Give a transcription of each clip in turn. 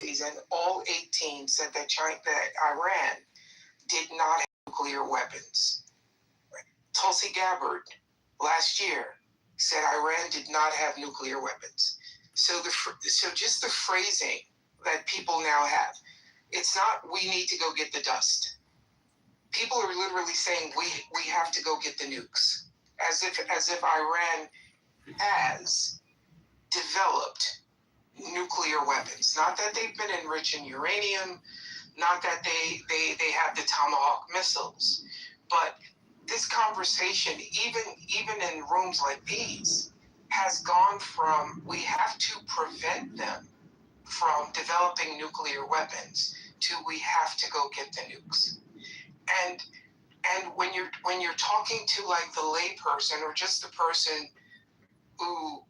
and all 18 said that Iran did not have nuclear weapons. Tulsi Gabbard last year said Iran did not have nuclear weapons. So just the phrasing that people now have, it's not we need to go get the dust. People are literally saying we have to go get the nukes, as if Iran has developed nuclear weapons. Not that they've been enriching uranium, not that they have the Tomahawk missiles, but this conversation, even in rooms like these, has gone from we have to prevent them from developing nuclear weapons to we have to go get the nukes. And when you're talking to like the layperson or just the person who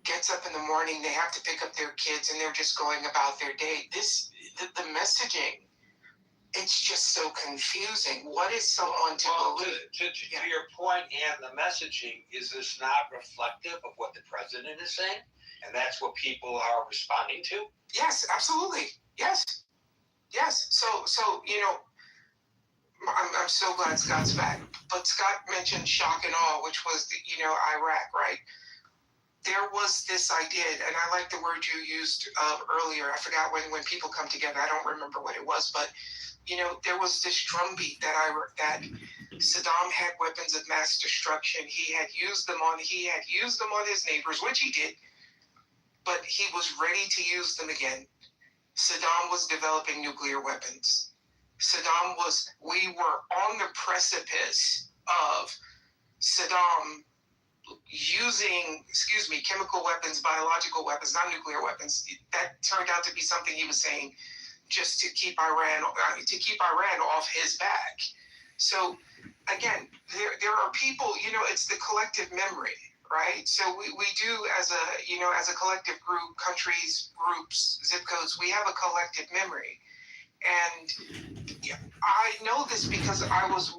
gets up in the morning, they have to pick up their kids and they're just going about their day. The messaging, it's just so confusing. What is someone to believe? To your point, and the messaging, is this not reflective of what the president is saying? And that's what people are responding to? Yes, absolutely. Yes. So I'm so glad Scott's back. But Scott mentioned shock and awe, which was Iraq, right? There was this idea, and I like the word you used earlier. I forgot when people come together. I don't remember what it was, but there was this drumbeat that Saddam had weapons of mass destruction. He had used them on his neighbors, which he did, but he was ready to use them again. Saddam was developing nuclear weapons. We were on the precipice of Saddam using, chemical weapons, biological weapons, not nuclear weapons. That turned out to be something he was saying just to keep Iran off his back. So again, there are people, it's the collective memory, right? So we do as a collective group, countries, groups, zip codes, we have a collective memory. And I know this because I was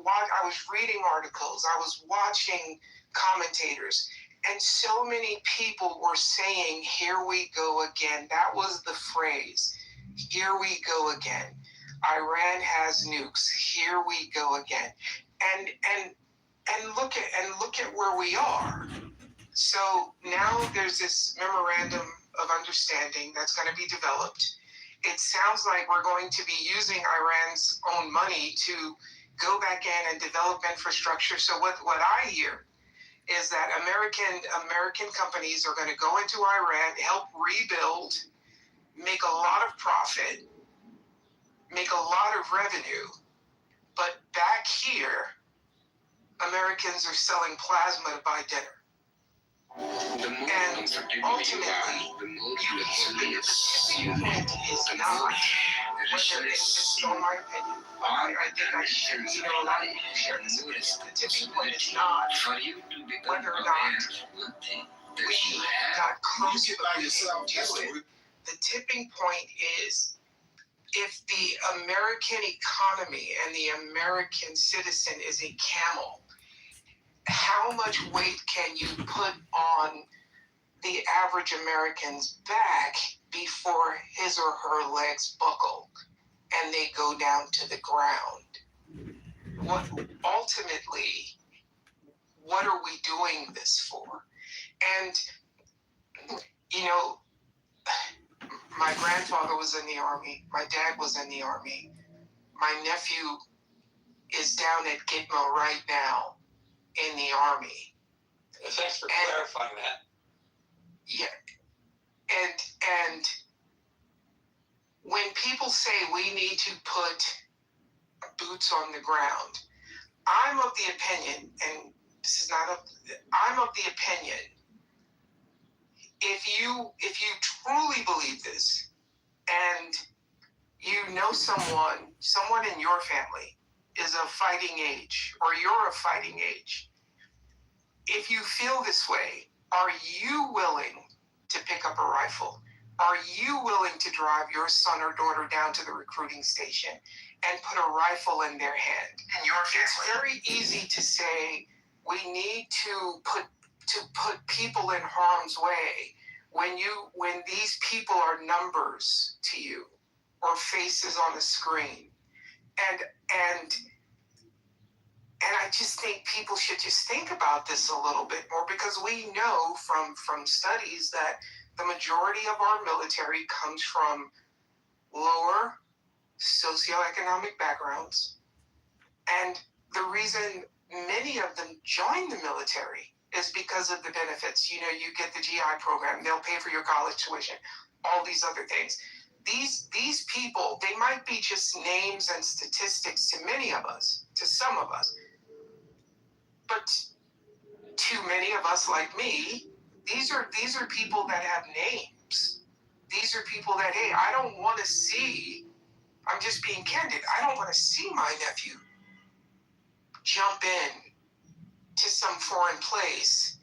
reading articles, I was watching commentators, and so many people were saying, "Here we go again." That was the phrase. Here we go again. Iran has nukes. Here we go again. And look at where we are. So now there's this memorandum of understanding that's going to be developed. It sounds like we're going to be using Iran's own money to go back in and develop infrastructure. So what I hear is that American companies are going to go into Iran, help rebuild, make a lot of profit, make a lot of revenue, but back here, Americans are selling plasma to buy dinner. And ultimately, the tipping point is not, it's in my opinion, I think I should, a lot of people share this opinion. The tipping point is not whether or not we got close to do it. The tipping point is if the American economy and the American citizen is a camel, how much weight can you put on the average American's back before his or her legs buckle and they go down to the ground? Ultimately, what are we doing this for? And, my grandfather was in the Army. My dad was in the Army. My nephew is down at Gitmo right now in the Army. Thanks for clarifying that. Yeah. And when people say we need to put boots on the ground, I'm of the opinion, and I'm of the opinion, if you truly believe this, and someone in your family is of fighting age, or you're of fighting age, if you feel this way, are you willing to pick up a rifle? Are you willing to drive your son or daughter down to the recruiting station and put a rifle in their hand? And it's very easy to say we need to put people in harm's way when these people are numbers to you. or faces on a screen. And I just think people should just think about this a little bit more, because we know from studies that the majority of our military comes from lower socioeconomic backgrounds. And the reason many of them join the military is because of the benefits. You know, you get the GI program, they'll pay for your college tuition, all these other things. These people, they might be just names and statistics to many of us, to some of us. But to many of us like me, these are people that have names. These are people that, hey, I don't want to see, I'm just being candid, I don't want to see my nephew jump in to some foreign place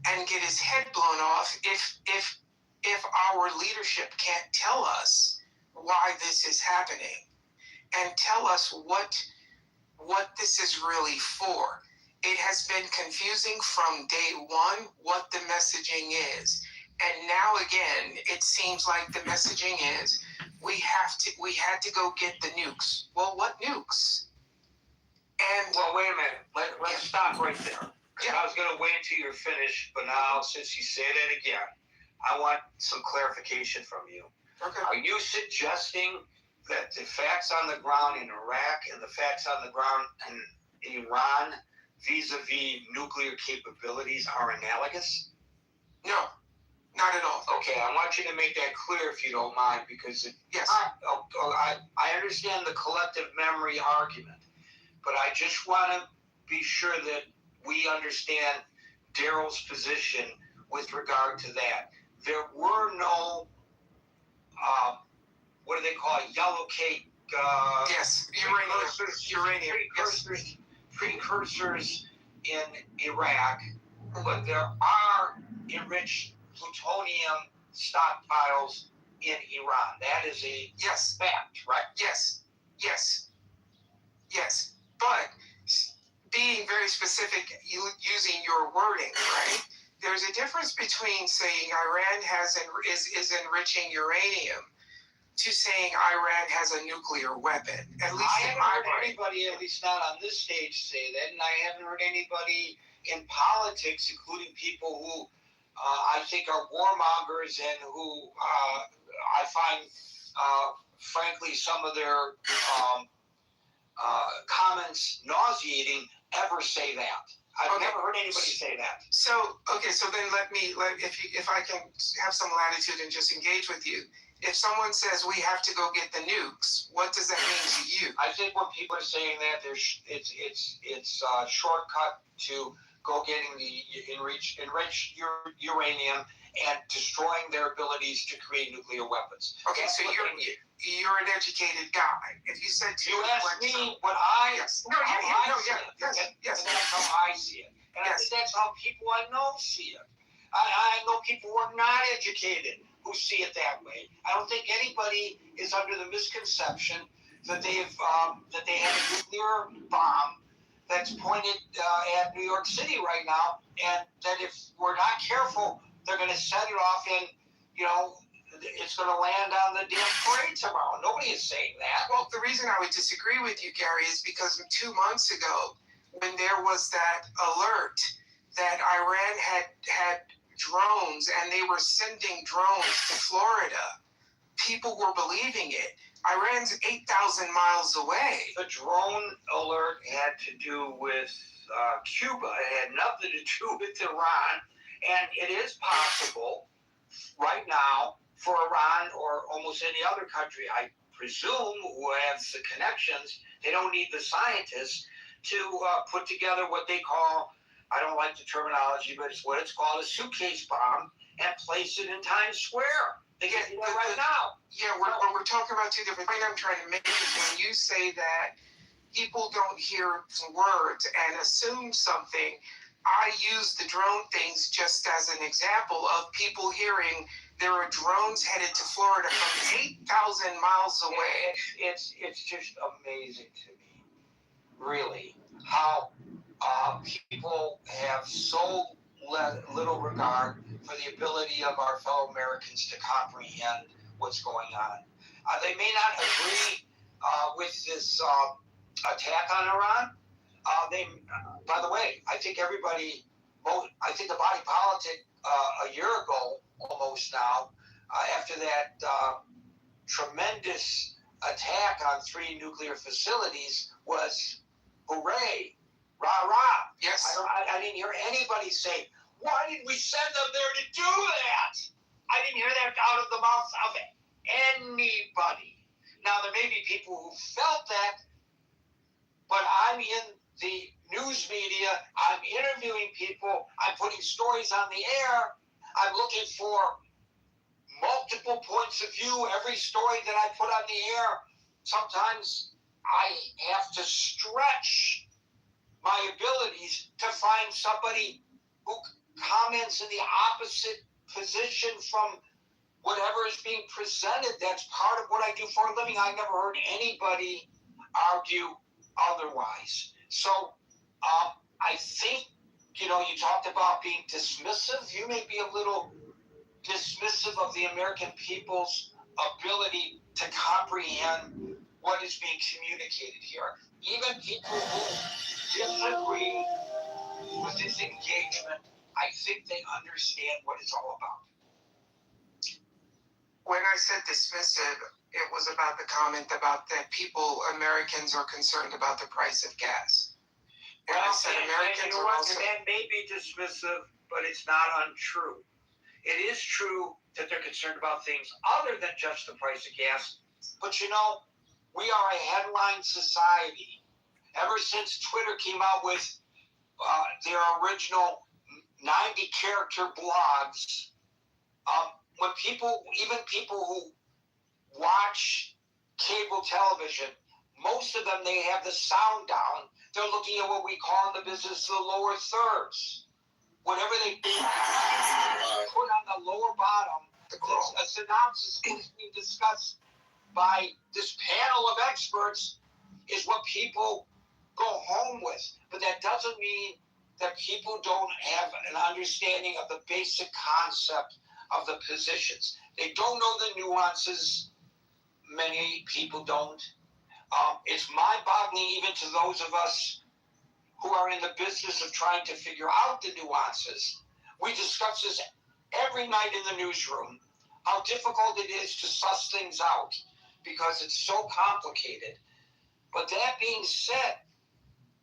and get his head blown off if our leadership can't tell us why this is happening and tell us what this is really for. It has been confusing from day one what the messaging is. And now again, it seems like the messaging is we had to go get the nukes. Well, what nukes? And well, wait a minute. Let's stop right there. Yeah. I was going to wait until you're finished, but now since you say that again, I want some clarification from you. Okay. Are you suggesting that the facts on the ground in Iraq and the facts on the ground in Iran vis-a-vis nuclear capabilities are analogous? No, not at all. Okay, I want you to make that clear if you don't mind, because Yes. I understand the collective memory argument, but I just want to be sure that we understand Daryl's position with regard to that. There were no, what do they call it, yellow cake? Yes, uranium. Precursors in Iraq, but there are enriched plutonium stockpiles in Iran. That is a fact, right? Yes. But being very specific, using your wording, right? There's a difference between saying Iran is enriching uranium to saying Iran has a nuclear weapon. At least I haven't heard anybody, at least not on this stage, say that, and I haven't heard anybody in politics, including people who I think are warmongers and who I find, frankly, some of their comments nauseating, ever say that. I've never heard anybody say that. So then if I can have some latitude and just engage with you. If someone says we have to go get the nukes, what does that mean to you? I think when people are saying that, it's a shortcut to go getting the enriched uranium and destroying their abilities to create nuclear weapons. Okay, so you're an educated guy. If you said to you asked me what I yes, that's how I see it, and I think that's how people I know see it. I know people who are not educated who see it that way. I don't think anybody is under the misconception that they have a nuclear bomb that's pointed at New York City right now, and that if we're not careful, they're going to set it off and, it's going to land on the damn parade tomorrow. Nobody is saying that. Well, the reason I would disagree with you, Gary, is because 2 months ago, when there was that alert that Iran had drones and they were sending drones to Florida, people were believing it. Iran's 8,000 miles away. The drone alert had to do with Cuba. It had nothing to do with Iran. And it is possible right now for Iran or almost any other country, I presume, who has the connections, they don't need the scientists to put together what they call, I don't like the terminology, but it's what it's called, a suitcase bomb, and place it in Times Square. They get it right now. Yeah, we're talking about two different things. I'm trying to make is when you say that people don't hear words and assume something, I use the drone things just as an example of people hearing there are drones headed to Florida from 8,000 miles away. It's just amazing to me, really, how people have so little regard for the ability of our fellow Americans to comprehend what's going on. They may not agree with this attack on Iran. By the way, I think I think the body politic a year ago, almost now, after that tremendous attack on 3 nuclear facilities was, hooray, rah, rah. Yes. I didn't hear anybody say, why did we send them there to do that? I didn't hear that out of the mouth of anybody. Now, there may be people who felt that, but I'm in the news media, I'm interviewing people, I'm putting stories on the air, I'm looking for multiple points of view. Every story that I put on the air, sometimes I have to stretch my abilities to find somebody who comments in the opposite position from whatever is being presented. That's part of what I do for a living. I've never heard anybody argue otherwise. So I think, you talked about being dismissive. You may be a little dismissive of the American people's ability to comprehend what is being communicated here. Even people who disagree with this engagement, I think they understand what it's all about. When I said dismissive, it was about the comment about that Americans are concerned about the price of gas. And I said Americans are also... That may be dismissive, but it's not untrue. It is true that they're concerned about things other than just the price of gas. But we are a headline society. Ever since Twitter came out with their original 90-character blogs, when even people who watch cable television, most of them, they have the sound down. They're looking at what we call in the business the lower thirds. Whatever they put on the lower bottom, a synopsis is being discussed by this panel of experts is what people go home with. But that doesn't mean that people don't have an understanding of the basic concept of the positions. They don't know the nuances. Many people don't. It's mind-boggling even to those of us who are in the business of trying to figure out the nuances. We discuss this every night in the newsroom, how difficult it is to suss things out because it's so complicated. But that being said,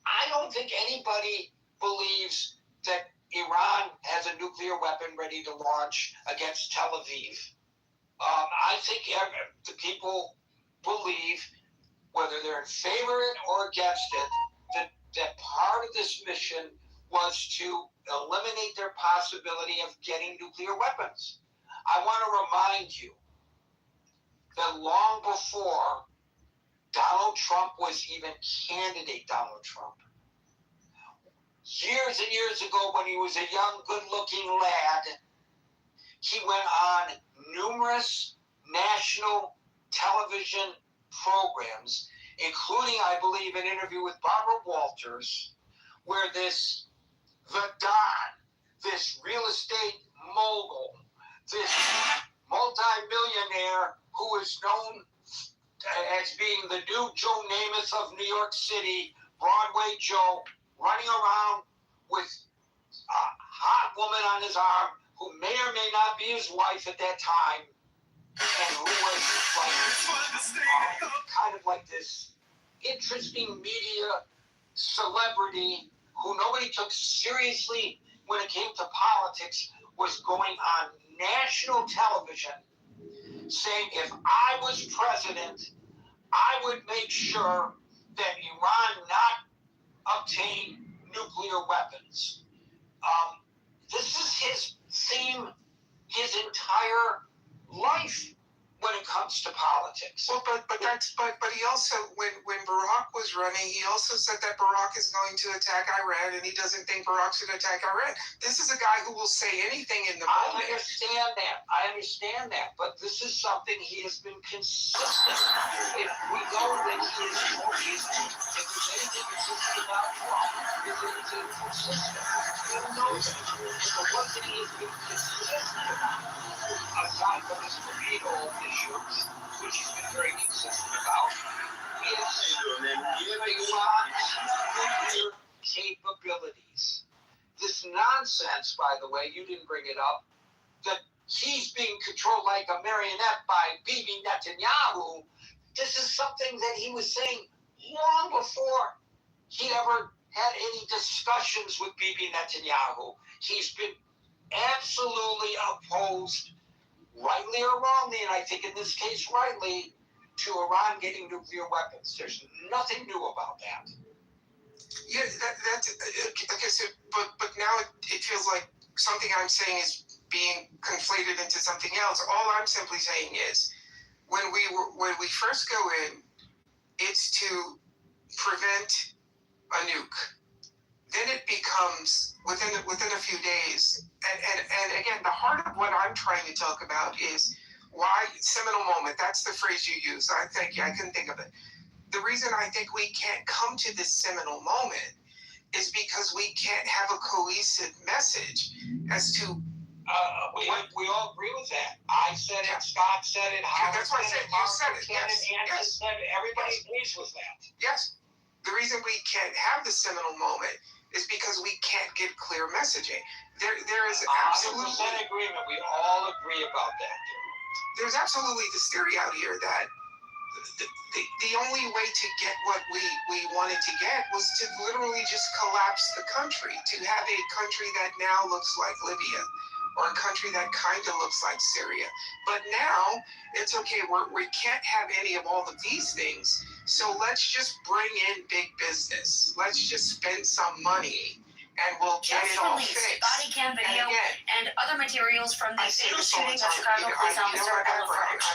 I don't think anybody believes that Iran has a nuclear weapon ready to launch against Tel Aviv. I think the people believe, whether they're in favor of it or against it, that part of this mission was to eliminate their possibility of getting nuclear weapons. I want to remind you that long before Donald Trump was even candidate Donald Trump, years and years ago when he was a young, good-looking lad, he went on numerous national television programs, including, I believe, an interview with Barbara Walters, where the Don, this real estate mogul, this multi-millionaire who is known as being the new Joe Namath of New York City, Broadway Joe, running around with a hot woman on his arm who may or may not be his wife at that time, and who was kind of like this interesting media celebrity who nobody took seriously when it came to politics, was going on national television saying, if I was president, I would make sure that Iran not obtain nuclear weapons. This is his theme, his entire life when it comes to politics. Well, but he also, when Barack was running, he also said that Barack is going to attack Iran, and he doesn't think Barack should attack Iran. This is a guy who will say anything in the moment. I understand that. But this is something he has been consistent. If we know that he is if there's anything consistent about Trump, it's inconsistent. Even though that. And the one thing he has been consistent about, aside from his veto issue, which he's been very consistent about, is giving funds nuclear capabilities. This nonsense, by the way, you didn't bring it up, that he's being controlled like a marionette by Bibi Netanyahu. This is something that he was saying long before he ever had any discussions with Bibi Netanyahu. He's been absolutely opposed, rightly or wrongly, and I think in this case rightly, to Iran getting nuclear weapons. There's nothing new about that. Yeah, that's okay. So, but now it feels like something I'm saying is being conflated into something else. All I'm simply saying is, when we first go in, it's to prevent a nuke. Then it becomes within a few days, and again, the heart of what I'm trying to talk about is why seminal moment. That's the phrase you use. Thank you. I couldn't think of it. The reason I think we can't come to this seminal moment is because we can't have a cohesive message as to. We all agree with that. I said it. Scott said it. Howard that's why I said you said it. Yes. Said it. Everybody agrees with that. Yes. The reason we can't have the seminal moment is because we can't give clear messaging. There is absolutely 100% agreement. We all agree about that. There's absolutely this theory out here that the only way to get what we wanted to get was to literally just collapse the country, to have a country that now looks like Libya, or a country that kind of looks like Syria. But now it's okay. We can't have any of all of these things. So let's just bring in big business. Let's just spend some money, and we'll get it all fixed. Body cam video and other materials from the fatal shooting of Chicago police officer Ella French.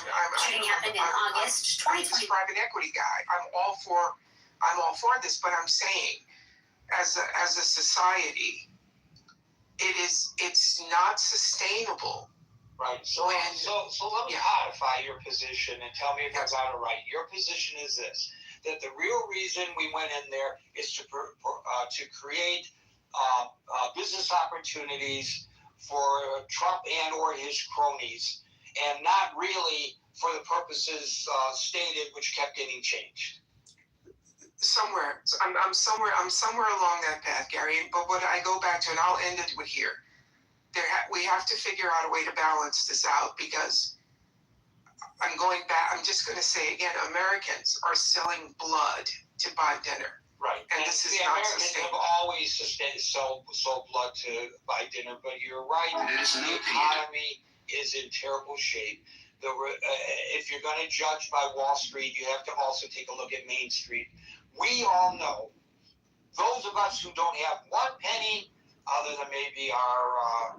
Shooting happened in August 2020. I'm this private equity guy. I'm all for this, but I'm saying, as a society, it's not sustainable. Right. So let me codify your position and tell me if I got it right. Your position is this: that the real reason we went in there is to create business opportunities for Trump and or his cronies, and not really for the purposes stated, which kept getting changed. Somewhere, I'm somewhere along that path, Gary. But what I go back to, and I'll end it with here. We have to figure out a way to balance this out, because I'm going back. I'm just going to say again, Americans are selling blood to buy dinner. Right. And this is the not Americans sustainable. have always sold blood to buy dinner, but you're right. The economy is in terrible shape. If you're going to judge by Wall Street, you have to also take a look at Main Street. We all know, those of us who don't have one penny other than maybe our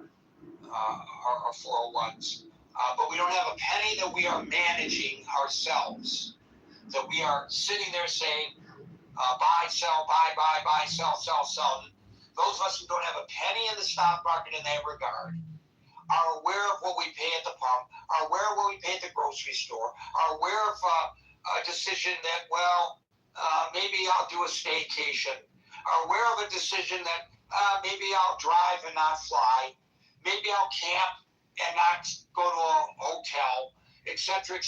401s, but we don't have a penny that we are managing ourselves, that we are sitting there saying, buy, sell, buy, sell. Those of us who don't have a penny in the stock market in that regard are aware of what we pay at the pump, are aware of what we pay at the grocery store, are aware of a decision that, maybe I'll do a staycation, are aware of a decision that maybe I'll drive and not fly, maybe I'll camp and not go to a hotel, etc.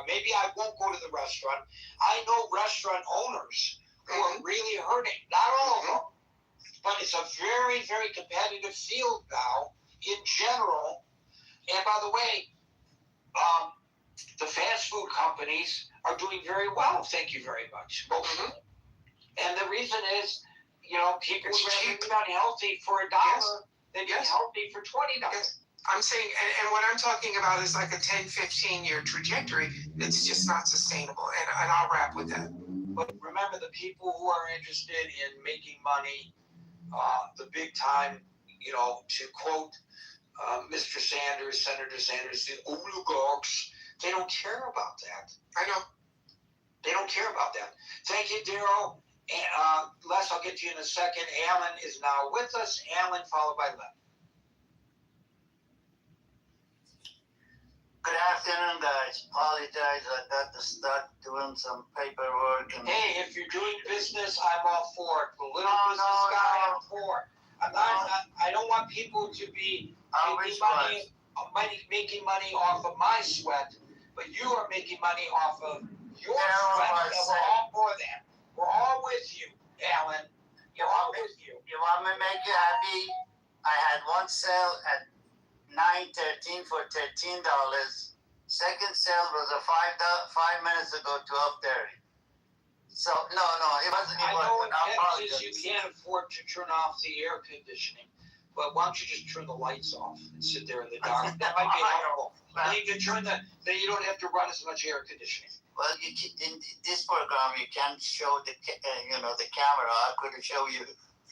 Maybe I won't go to the restaurant. I know restaurant owners who are really hurting. Not all of them, but it's a very, very competitive field now in general. And by the way, the fast food companies are doing very well. Thank you very much. And the reason is, people would rather be unhealthy for $1 than be healthy for $20. Yes. I'm saying, and what I'm talking about is like a 10, 15-year trajectory. It's just not sustainable. And I'll wrap with that. But remember, the people who are interested in making money, the big time, to quote Mr. Sanders, Senator Sanders, the oligarchs, they don't care about that. I know. They don't care about that. Thank you, Daryl. Les, I'll get to you in a second. Alan is now with us. Alan, followed by Len. Good afternoon, guys. Apologize, I got to start doing some paperwork. Hey, if you're doing business, I'm all for it. The little business guy, I'm for. I don't want people to be making money off of my sweat but you are making money off of your Yeah, sweat, and we're all for that. We're all with you, Alan. You We're all want me? with you. You want me to make you happy? I had one sale at 9:13 for $13. Second sale was a 5 minutes ago, 12:30. So no, it wasn't. I know in I Texas you apologize. can't afford to turn off the air conditioning, but why don't you just turn the lights off and sit there in the dark? That might be helpful. Then you can then you don't have to run as much air conditioning. Well, in this program you can show the the camera. I could show you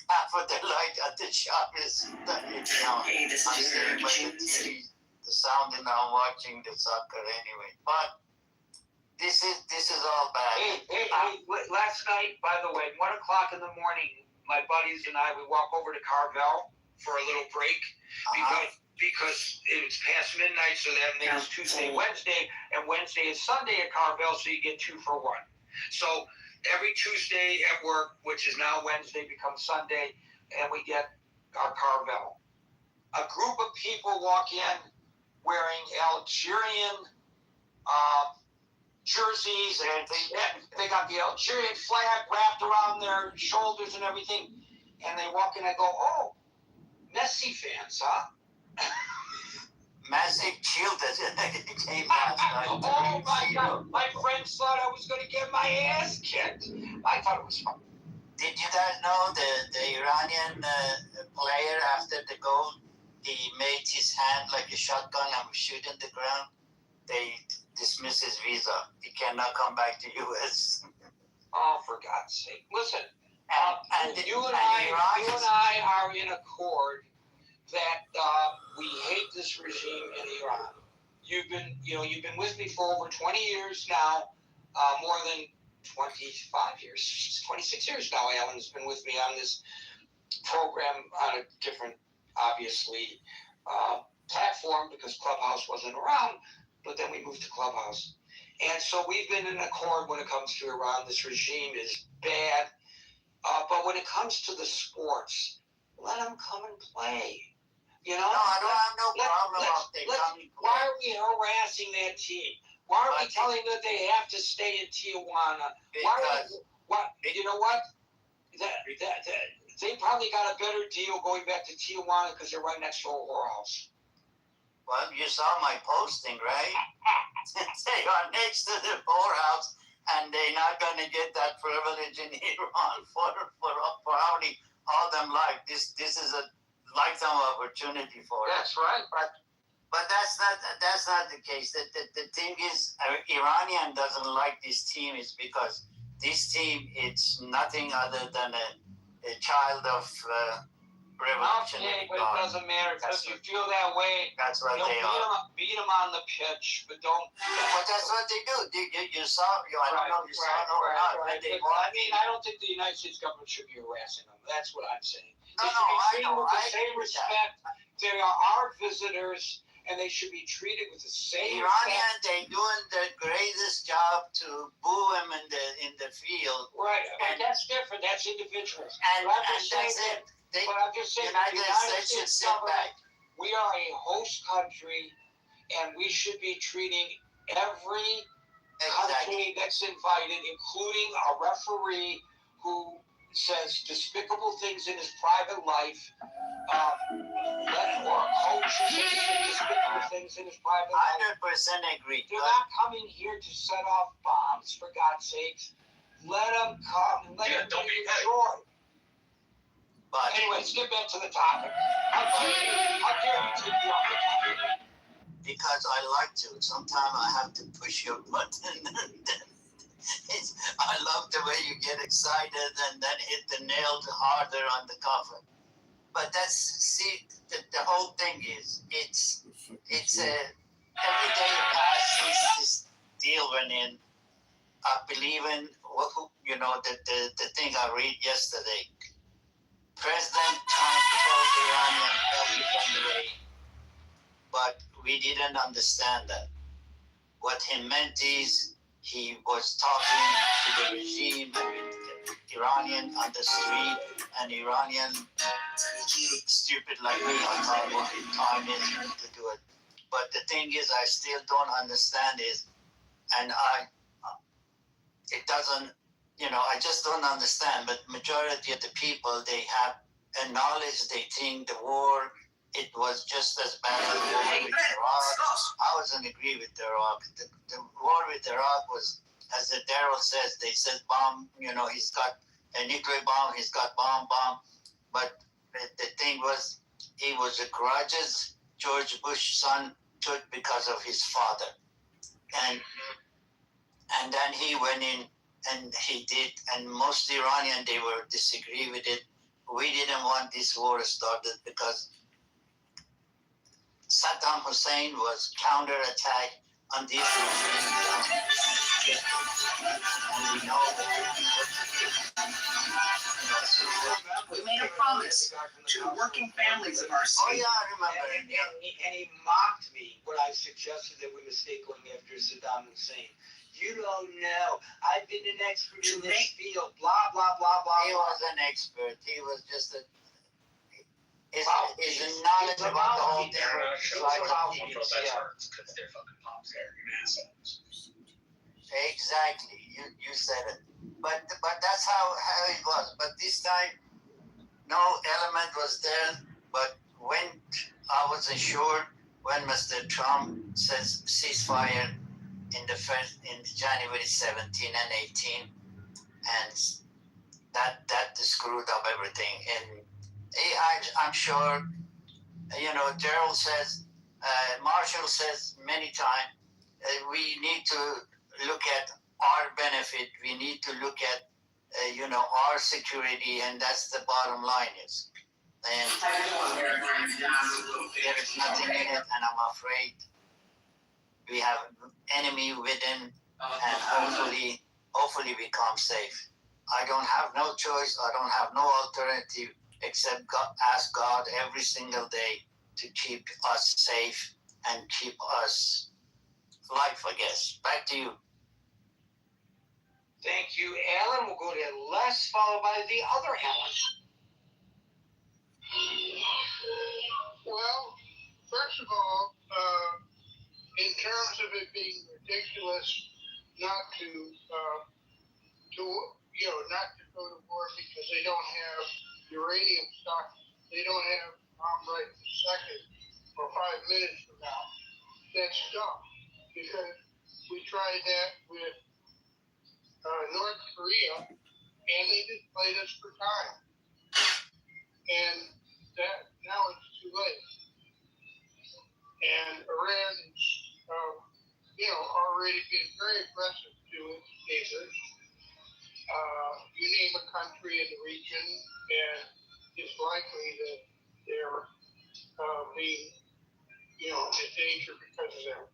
half of the light at the shop is Hey, this I'm is sitting by the TV, the sound, and I'm watching the soccer anyway. But this is all bad. Hey, last night, by the way, 1 o'clock in the morning, my buddies and I, we walk over to Carvel for a little break because it was past midnight, so that makes Tuesday, Wednesday, and Wednesday is Sunday at Carvel, so you get 2 for 1. So every Tuesday at work, which is now Wednesday, becomes Sunday, and we get our Carvel. A group of people walk in wearing Algerian jerseys, and they got the Algerian flag wrapped around their shoulders and everything, and they walk in. I go, "Oh, Messi fans, huh?" Massive children came last night. Oh my God! My friends thought I was going to get my ass kicked. I thought it was fun. Did you guys know the Iranian player after the goal, he made his hand like a shotgun and was shooting the ground? They dismissed his visa. He cannot come back to U.S. Oh, for God's sake! Listen, you and I are in accord that we hate this regime in Iran. You've been with me for over 20 years now, more than 25 years, 26 years now. Alan's been with me on this program on a different, obviously, platform because Clubhouse wasn't around, but then we moved to Clubhouse. And so we've been in accord when it comes to Iran. This regime is bad. But when it comes to the sports, let them come and play. No, I don't have no problem if they come and play. Why are we harassing that team? Why are we telling them that they have to stay in Tijuana? You know what? They probably got a better deal going back to Tijuana because they're right next to a whorehouse. Well, you saw my posting, right? They are next to the whorehouse, and they're not going to get that privilege in Iran for only all them life. This is a lifetime opportunity for them. That's right. But that's not the case. The thing is, Iranian doesn't like this team is because this team it's nothing other than a child of revolution. Okay, but it doesn't matter because you feel that way. That's what they are. Beat them on the pitch, but don't. But that's what they do. You saw. I don't know if you saw it or not. Right. I don't think the United States government should be harassing them. That's what I'm saying. No, I know. With the same respect. They are our visitors, and they should be treated with the same Iranian, respect. they doing the greatest job to boo him in the field. Right, and that's different. That's individuals. And that's it. But I'm just saying, the United States should sit back. We are a host country, and we should be treating every country that's invited, including a referee who says despicable things in his private life, or a coach who says despicable things in his private life. 100% agree. They're not coming here to set off bombs, for God's sakes. Let them come and let them enjoy. But anyway, let's get back to the topic. How dare you take me off the topic? Because I like to. Sometimes I have to push your button. I love the way you get excited and then hit the nail harder on the coffin. But the whole thing is, it's every day passes this deal went in. I believe in the thing I read yesterday. President Trump told the Iranian every but we didn't understand that. What he meant is he was talking to the regime and Iranian on the street, and Iranian stupid like me, I thought what time is to do it. But the thing is, I still don't understand is and it doesn't, I just don't understand. But majority of the people, they have a knowledge. They think the war, it was just as bad as the war with Iraq. I wasn't agree with Iraq. The war with Iraq was, as the Daryl says, they said bomb. He's got a nuclear bomb. He's got bomb. But the thing was, he was a grudges George Bush's son took because of his father, and then he went in and he did, and most Iranian, they were disagree with it. We didn't want this war started because Saddam Hussein was counterattack on this regime. And we know that we made a promise to the working families of our state. oh yeah, I remember. And he mocked me when I suggested that we mistake going after Saddam Hussein. You don't know. I've been an expert in this field. Blah, blah, blah, blah. He was an expert. He was just his knowledge about the whole thing. Because they're fucking pops there, you assholes. Exactly. You said it. But that's how it was. But this time, no element was there. But when I wasn't sure, when Mr. Trump says ceasefire in January 17 and 18, and that screwed up everything. And I'm sure, Daryl says, Marshall says many times, we need to look at our benefit. We need to look at, our security, and that's the bottom line is. And there is nothing in it, and I'm afraid we have an enemy within, and hopefully we come safe. I don't have no choice. I don't have no alternative except ask God every single day to keep us safe and keep us alive, I guess. Back to you. Thank you, Alan. We'll go to Les, followed by the other Alan. Well, first of all, in terms of it being ridiculous not to not to go to war because they don't have uranium stock, they don't have bomb right this second or 5 minutes from now. That's dumb because we tried that with North Korea and they just played us for time. And that now it's too late. And Iran is, already been very aggressive to its neighbors. You name a country in the region, and it's likely that they're being, in danger because of them.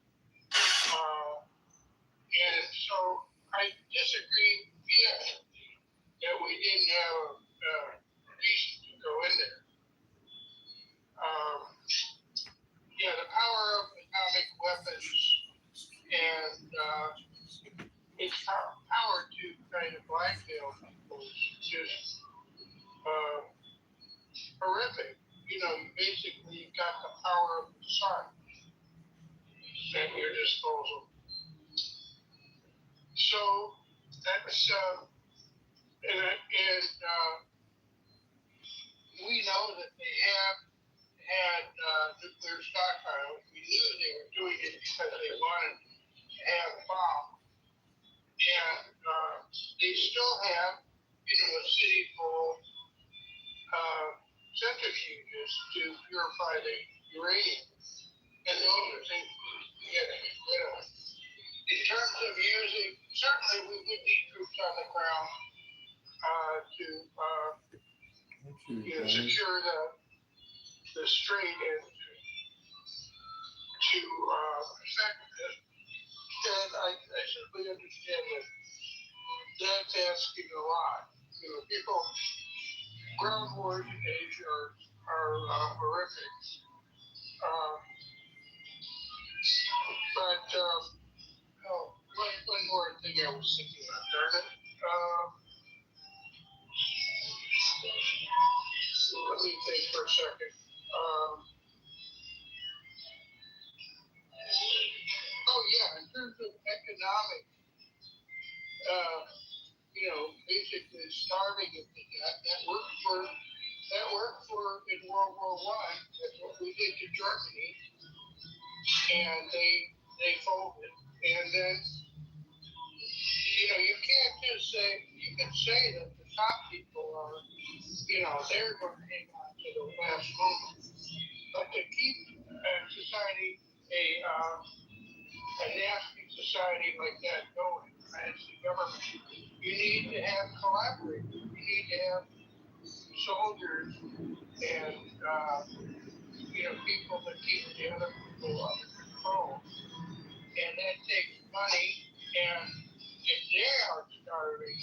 And so I disagree, that we didn't have a reason to go in there. The power of atomic weapons and its power to kind of blackmail people is just horrific. You basically got the power of the sun at your disposal. So that was, we know that they have had nuclear stockpiles. We knew they were doing it because they wanted to have a bomb. And they still have, a city full of centrifuges to purify the uranium. And those are things we get rid of. In terms of using, certainly we would need troops on the ground to secure the strait and to protect it. And I certainly understand that that's asking a lot. People, ground wars in Asia are horrific. But one more thing I was thinking about, darn it. Let me think for a second. Oh yeah, terms of economic, basically starving that worked for in World War One. That's what we did to Germany, and they folded. And then you can't just say you can say that the top people are they're going to hang on to the last moment, but to keep society a nasty society like that going as the government, you need to have collaborators. You need to have soldiers and people that keep the other people under control. And that takes money. And if they are starving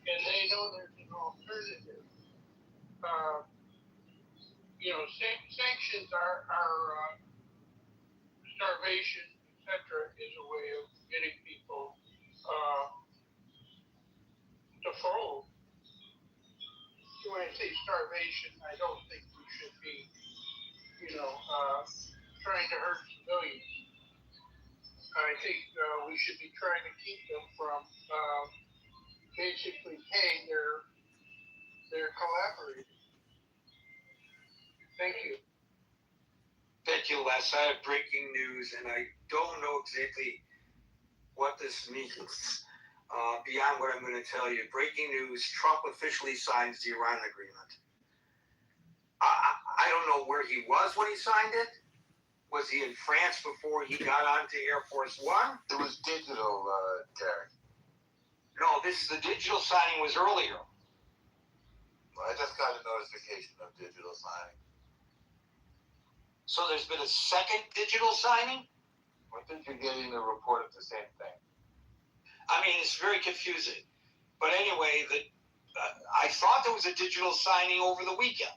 and they know there's an alternative, sanctions are starvation, etc., is a way of getting people to fold. When I say starvation, I don't think we should be, trying to hurt civilians. I think we should be trying to keep them from basically paying their collaborators. Thank you. Thank you, Les. I have breaking news, and I don't know exactly what this means beyond what I'm going to tell you. Breaking news, Trump officially signs the Iran agreement. I don't know where he was when he signed it. Was he in France before he got onto Air Force One? It was digital, Gary. No, the digital signing was earlier. I just got a notification of digital signing. So there's been a second digital signing? I think you're getting a report of the same thing. I mean, it's very confusing. But anyway, I thought there was a digital signing over the weekend.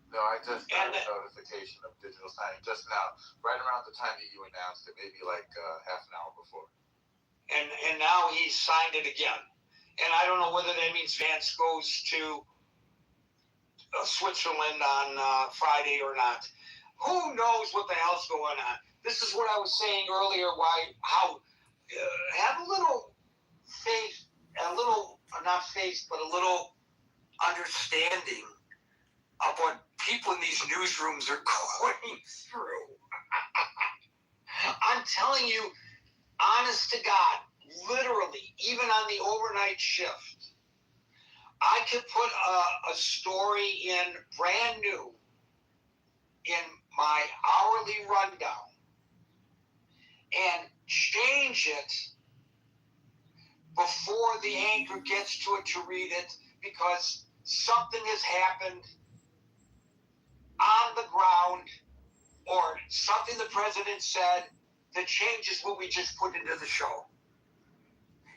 No, I just got a notification of digital signing just now, right around the time that you announced it, maybe like half an hour before. And now he's signed it again. And I don't know whether that means Vance goes to Switzerland on Friday or not. Who knows what the hell's going on? This is what I was saying earlier, have a little faith, not faith, but a little understanding of what people in these newsrooms are going through. I'm telling you, honest to God, literally, even on the overnight shift, I could put a story in brand new in my hourly rundown and change it before the anchor gets to it to read it because something has happened on the ground or something the president said that changes what we just put into the show.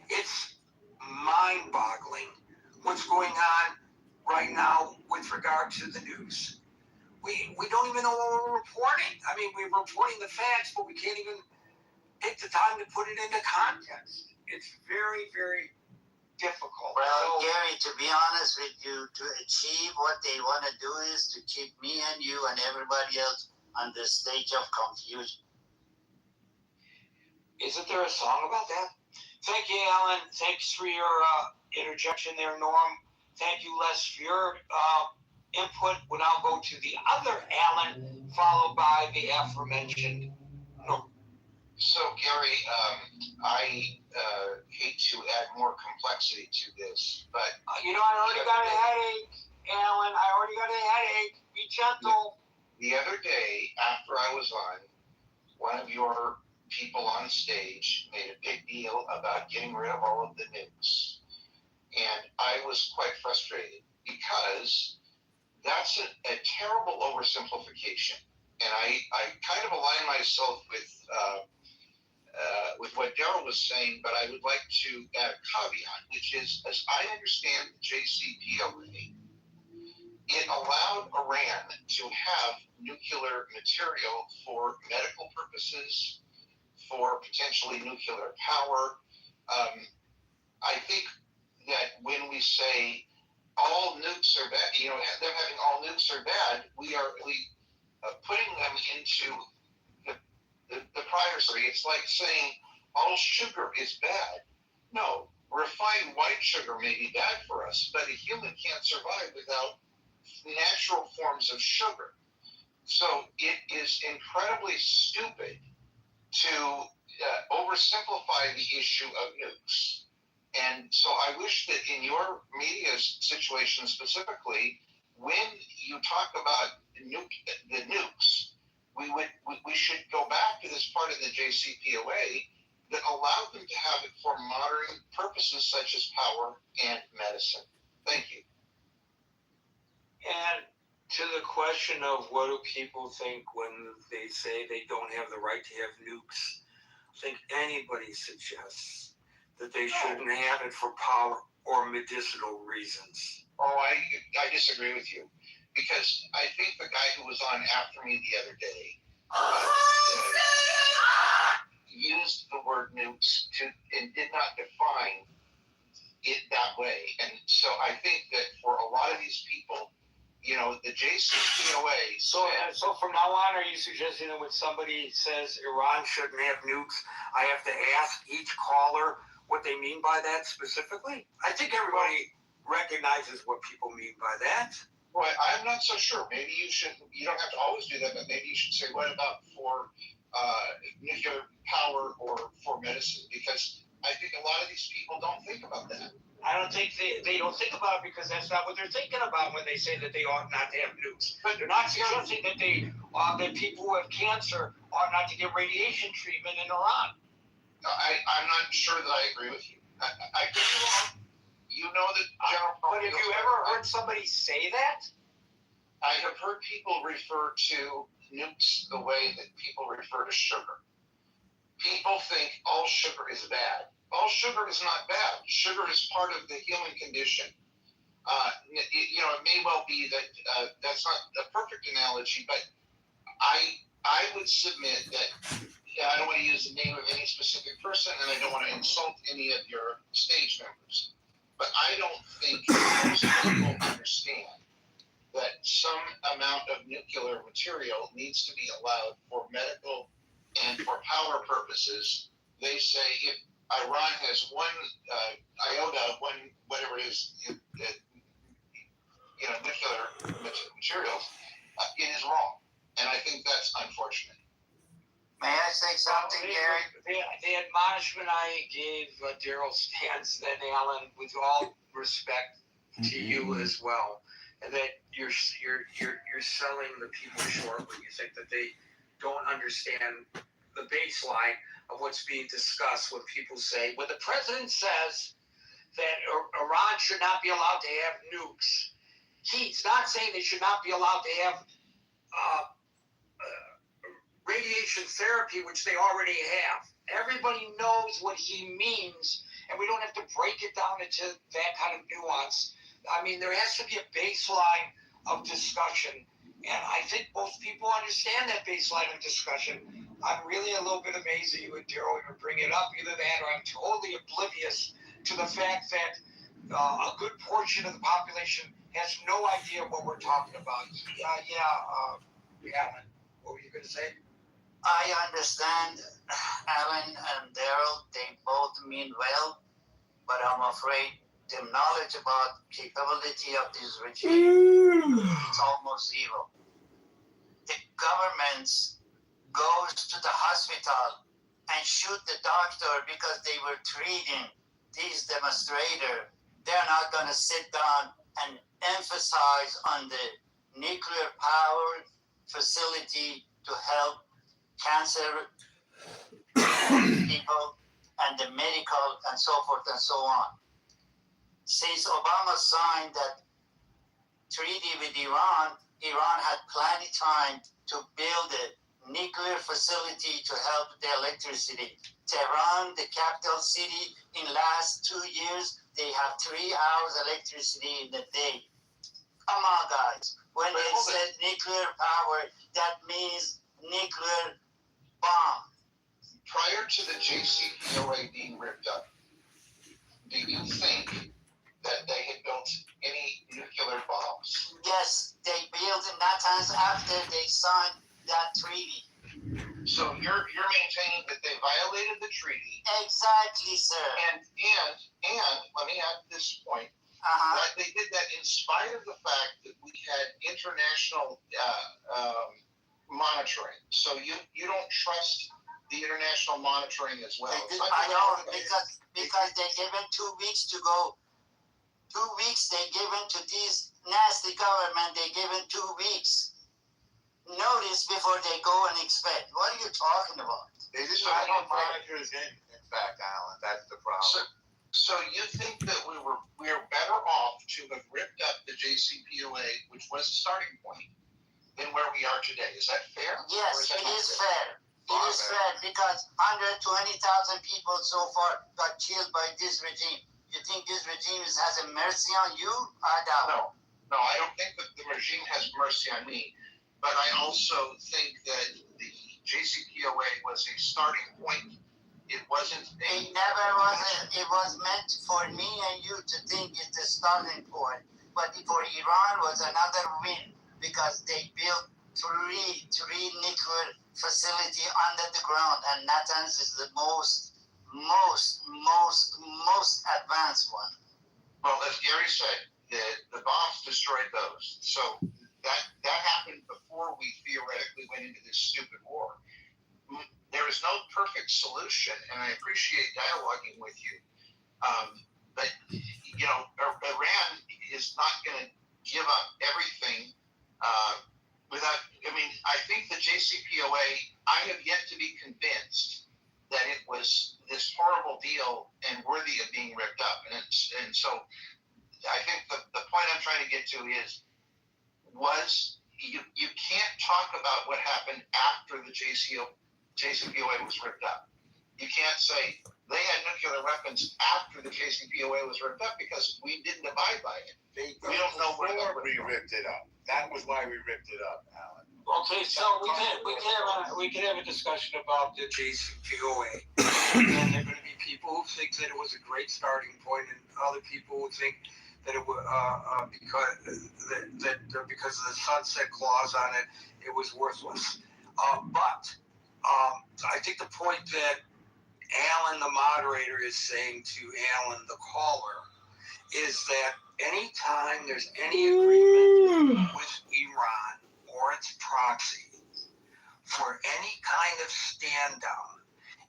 It's mind-boggling what's going on right now with regard to the news. We don't even know what we're reporting. I mean, we're reporting the facts, but we can't even take the time to put it into context. It's very, very difficult. Well, Gary, to be honest with you, to achieve what they want to do is to keep me and you and everybody else on the stage of confusion. Isn't there a song about that? Thank you, Alan. Thanks for your interjection there, Norm. Thank you, Les, for your input. We'll now go to the other Alan, followed by the aforementioned Norm. So, Gary, I hate to add more complexity to this, but... I already got a headache, Alan. I already got a headache. Be gentle. The other day, after I was on, one of your people on stage made a big deal about getting rid of all of the nukes. And I was quite frustrated because that's a terrible oversimplification. And I kind of align myself with what Daryl was saying, but I would like to add a caveat, which is, as I understand the JCPOA, it allowed Iran to have nuclear material for medical purposes, for potentially nuclear power. I think that when we say all nukes are bad, them having all nukes are bad, we are putting them into the prior story. It's like saying all sugar is bad. No, refined white sugar may be bad for us, but a human can't survive without natural forms of sugar. So it is incredibly stupid to oversimplify the issue of nukes. And so I wish that in your media situation specifically, when you talk about the nukes, we should go back to this part of the JCPOA that allowed them to have it for modern purposes such as power and medicine. Thank you. And to the question of what do people think when they say they don't have the right to have nukes, I think anybody suggests that they shouldn't have it for power or medicinal reasons. Oh, I disagree with you, because I think the guy who was on after me the other day used the word nukes and did not define it that way. And so I think that for a lot of these people, the JCPOA. So from now on, are you suggesting that when somebody says Iran shouldn't have nukes, I have to ask each caller what they mean by that specifically? I think everybody recognizes what people mean by that. Well, I'm not so sure. Maybe you don't have to always do that, but maybe you should say, what about for nuclear power or for medicine? Because I think a lot of these people don't think about that. I don't think they don't think about it because that's not what they're thinking about when they say that they ought not to have nukes. But they're not suggesting that that people who have cancer ought not to get radiation treatment in Iran. No, I'm not sure that I agree with you. I could be wrong. You know that General. But have you ever heard somebody say that? I have heard people refer to nukes the way that people refer to sugar. People think all sugar is bad. All sugar is not bad. Sugar is part of the human condition. It may well be that that's not a perfect analogy, but I would submit that I don't want to use the name of any specific person, and I don't want to insult any of your stage members. But I don't think most people understand that some amount of nuclear material needs to be allowed for medical and for power purposes. They say if Iran has one iota of whatever it is, nuclear materials, it is wrong. And I think that's unfortunate. May I say something, Gary? The admonishment I gave Daryl Stans, then Alan, with all respect to you as well, and that you're selling the people short when you think that they don't understand the baseline of what's being discussed when people say, when the president says that Iran should not be allowed to have nukes, he's not saying they should not be allowed to have radiation therapy, which they already have. Everybody knows what he means, and we don't have to break it down into that kind of nuance. I mean, there has to be a baseline of discussion, and I think most people understand that baseline of discussion. I'm really a little bit amazed that you and Daryl even bring it up. Either that, or I'm totally oblivious to the fact that a good portion of the population has no idea what we're talking about. We haven't. What were you going to say? I understand Alan and Daryl, they both mean well, but I'm afraid the knowledge about capability of this regime is almost zero. The governments goes to the hospital and shoot the doctor because they were treating these demonstrators. They're not going to sit down and emphasize on the nuclear power facility to help cancer people and the medical and so forth and so on. Since Obama signed that treaty with Iran had plenty of time to build a nuclear facility to help the electricity. Tehran, the capital city, in last 2 years, they have 3 hours electricity in the day. Come on, guys. When they said nuclear power, that means nuclear bomb. Prior to the JCPOA being ripped up, do you think that they had built any nuclear bombs? Yes, they built in that time after they signed that treaty. So you're let me add this point. Uh-huh. That they did that in spite of the fact that we had international monitoring. So you don't trust the international monitoring as well. I know, because they given 2 weeks to go. 2 weeks they given to these nasty government. They given 2 weeks notice before they go and expect. What are you talking about? They didn't have monitors in fact, Alan. That's the problem. So you think that we were better off to have ripped up the JCPOA, which was the starting point, than where we are today? Is that fair? Yes, it is fair. It is fair because 120,000 people so far got killed by this regime. You think this regime has a mercy on you? I doubt. No, I don't think that the regime has mercy on me. But I also think that the JCPOA was a starting point. It wasn't It never was. It was meant for me and you to think it's the starting point. But for Iran was another win because they built three nuclear facility under the ground, and Natanz is the most advanced one. Well, as Gary said, the bombs destroyed those. So that happened before we theoretically went into this stupid war. There is no perfect solution, and I appreciate dialoguing with you. But Iran is not going to give up everything without. I mean, I think the JCPOA. I have yet to be convinced that it was this horrible deal and worthy of being ripped up. And so I think the point I'm trying to get to is you can't talk about what happened after the JCPOA was ripped up. You can't say they had nuclear weapons after the JCPOA was ripped up because we didn't abide by it. We don't know where we ripped it up. That was why we ripped it up, Alan. Okay, so we can have a discussion about the JCPOA. And there are going to be people who think that it was a great starting point, and other people who think that it was because of the sunset clause on it, it was worthless. But I think the point that Alan, the moderator, is saying to Alan, the caller, is that anytime there's any agreement with Iran or its proxy for any kind of stand down,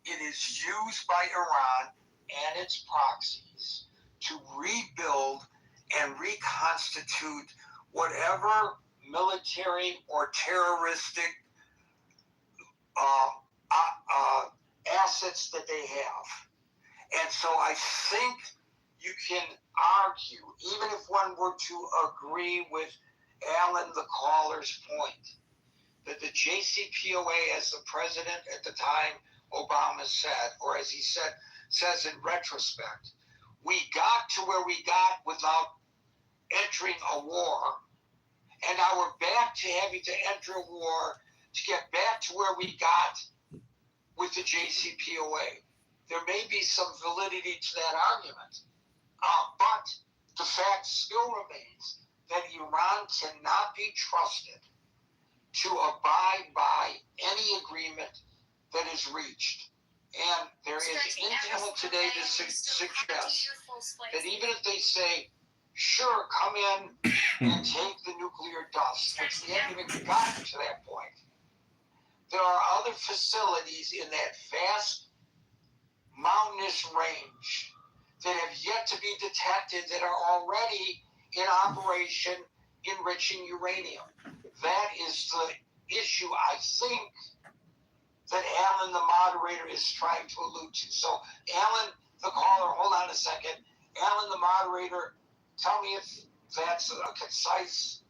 it is used by Iran and its proxies to rebuild and reconstitute whatever military or terroristic assets that they have. And so I think you can argue, even if one were to agree with Alan, the caller's point, that the JCPOA, as the president at the time, Obama said, or as he says in retrospect, we got to where we got without entering a war, and now we're back to having to enter a war to get back to where we got with the JCPOA. There may be some validity to that argument, but the fact still remains that Iran cannot be trusted to abide by any agreement that is reached. And there is intel today to suggest that even if they say, sure, come in and take the nuclear dust, which we haven't even gotten to that point, there are other facilities in that vast mountainous range that have yet to be detected that are already in operation enriching uranium. That is the issue, I think, that Alan, the moderator, is trying to allude to. So, Alan, the caller, hold on a second. Alan, the moderator, tell me if that's a concise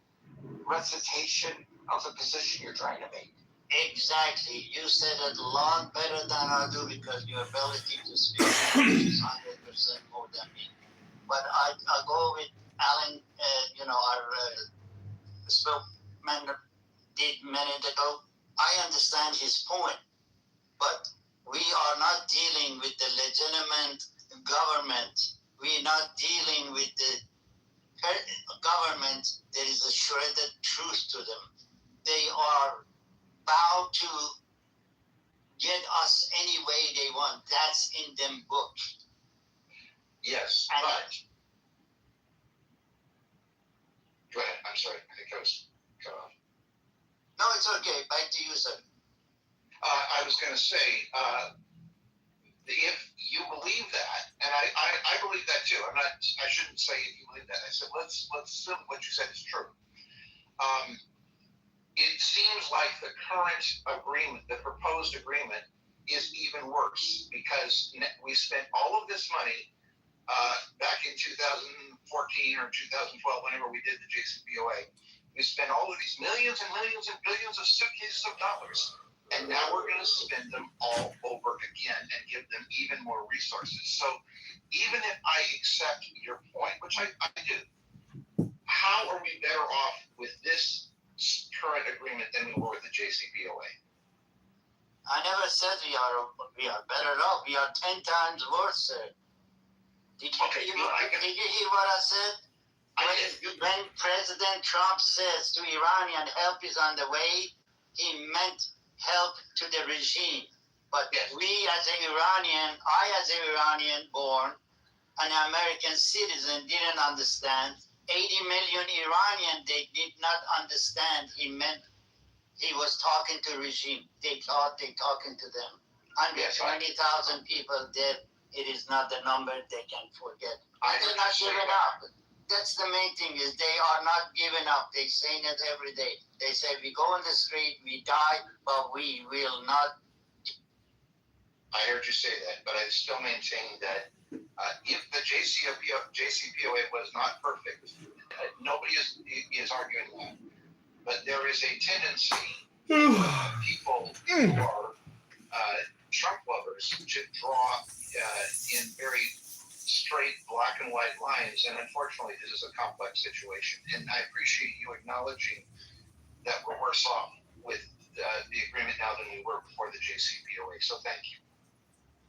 recitation of the position you're trying to make. Exactly. You said it a lot better than I do because your ability to speak is 100% more than me. But I go with Alan, our spokesman did a minute ago. I understand his point, but we are not dealing with the legitimate government. We're not dealing with the government. There is a shredded truth to them. They are bound to get us any way they want. That's in them book. Yes, And but I was cut off. No, it's okay. Back to you, sir. I was going to say, if you believe that, and I believe that too. I shouldn't say if you believe that. I said let's assume what you said is true. It seems like the current agreement, the proposed agreement, is even worse because we spent all of this money back in 2014 or 2012, whenever we did the JCPOA. We spent all of these millions and millions and billions of suitcases of dollars, and now we're going to spend them all over again and give them even more resources. So even if I accept your point, which I do, how are we better off with this current agreement than we were with the JCPOA? I never said we are better off. We are 10 times worse, sir. Did you hear what I said? When President Trump says to Iranian help is on the way, he meant help to the regime. But we as an Iranian, I as an Iranian born, an American citizen, didn't understand. 80 million Iranian, they did not understand. He meant he was talking to regime. They thought they talking to them. 120,000 people dead. It is not the number they can forget. They're not giving up. That's the main thing is they are not giving up. They saying it every day. They say we go on the street, we die, but we will not. I heard you say that, but I still maintain that if the JCPOA was not perfect, nobody is arguing that. But there is a tendency people who are Trump lovers to draw in very straight black and white lines, and unfortunately this is a complex situation, and I appreciate you acknowledging that we're worse off with the agreement now than we were before the JCPOA, so thank you.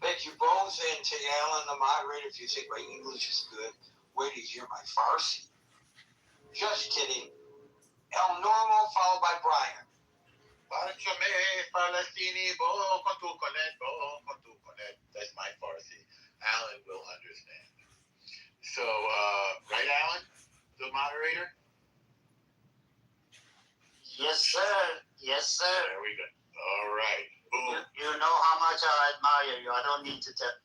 Thank you both, and to Alan, the moderator, if you think my English is good, wait to hear my Farsi. Just kidding. El Normo followed by Brian. That's my Farsi. Alan will understand. So, right, Alan, the moderator? Yes, sir. Yes, sir. There we go. All right. Boom. You know how much I admire you. I don't need to tell.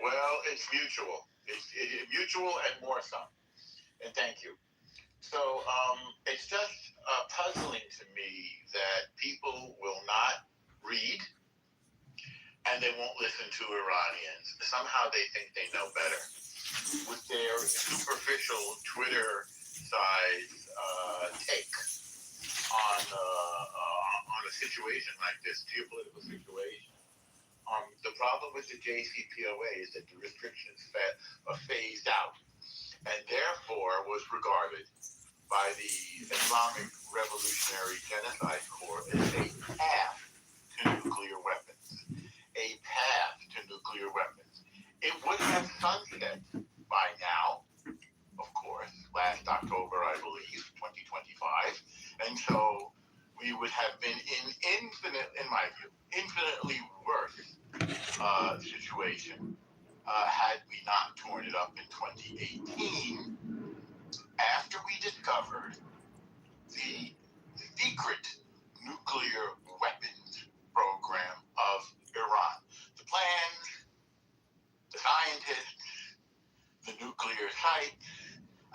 Well, it's mutual. It's mutual and more so. And thank you. So, it's just puzzling to me that people will not read and they won't listen to Iranians. Somehow they think they know better. With their superficial Twitter-size take on a situation like this, geopolitical situation. The problem with the JCPOA is that the restrictions are phased out, and therefore was regarded by the Islamic Revolutionary Genocide Corps as a path to nuclear weapons. A path to nuclear weapons. It would have sunset by now, of course, last October, I believe, 2025. And so we would have been in my view, infinitely worse situation had we not torn it up in 2018 after we discovered the secret nuclear weapons program of Iran. The plans, the scientists, the nuclear sites,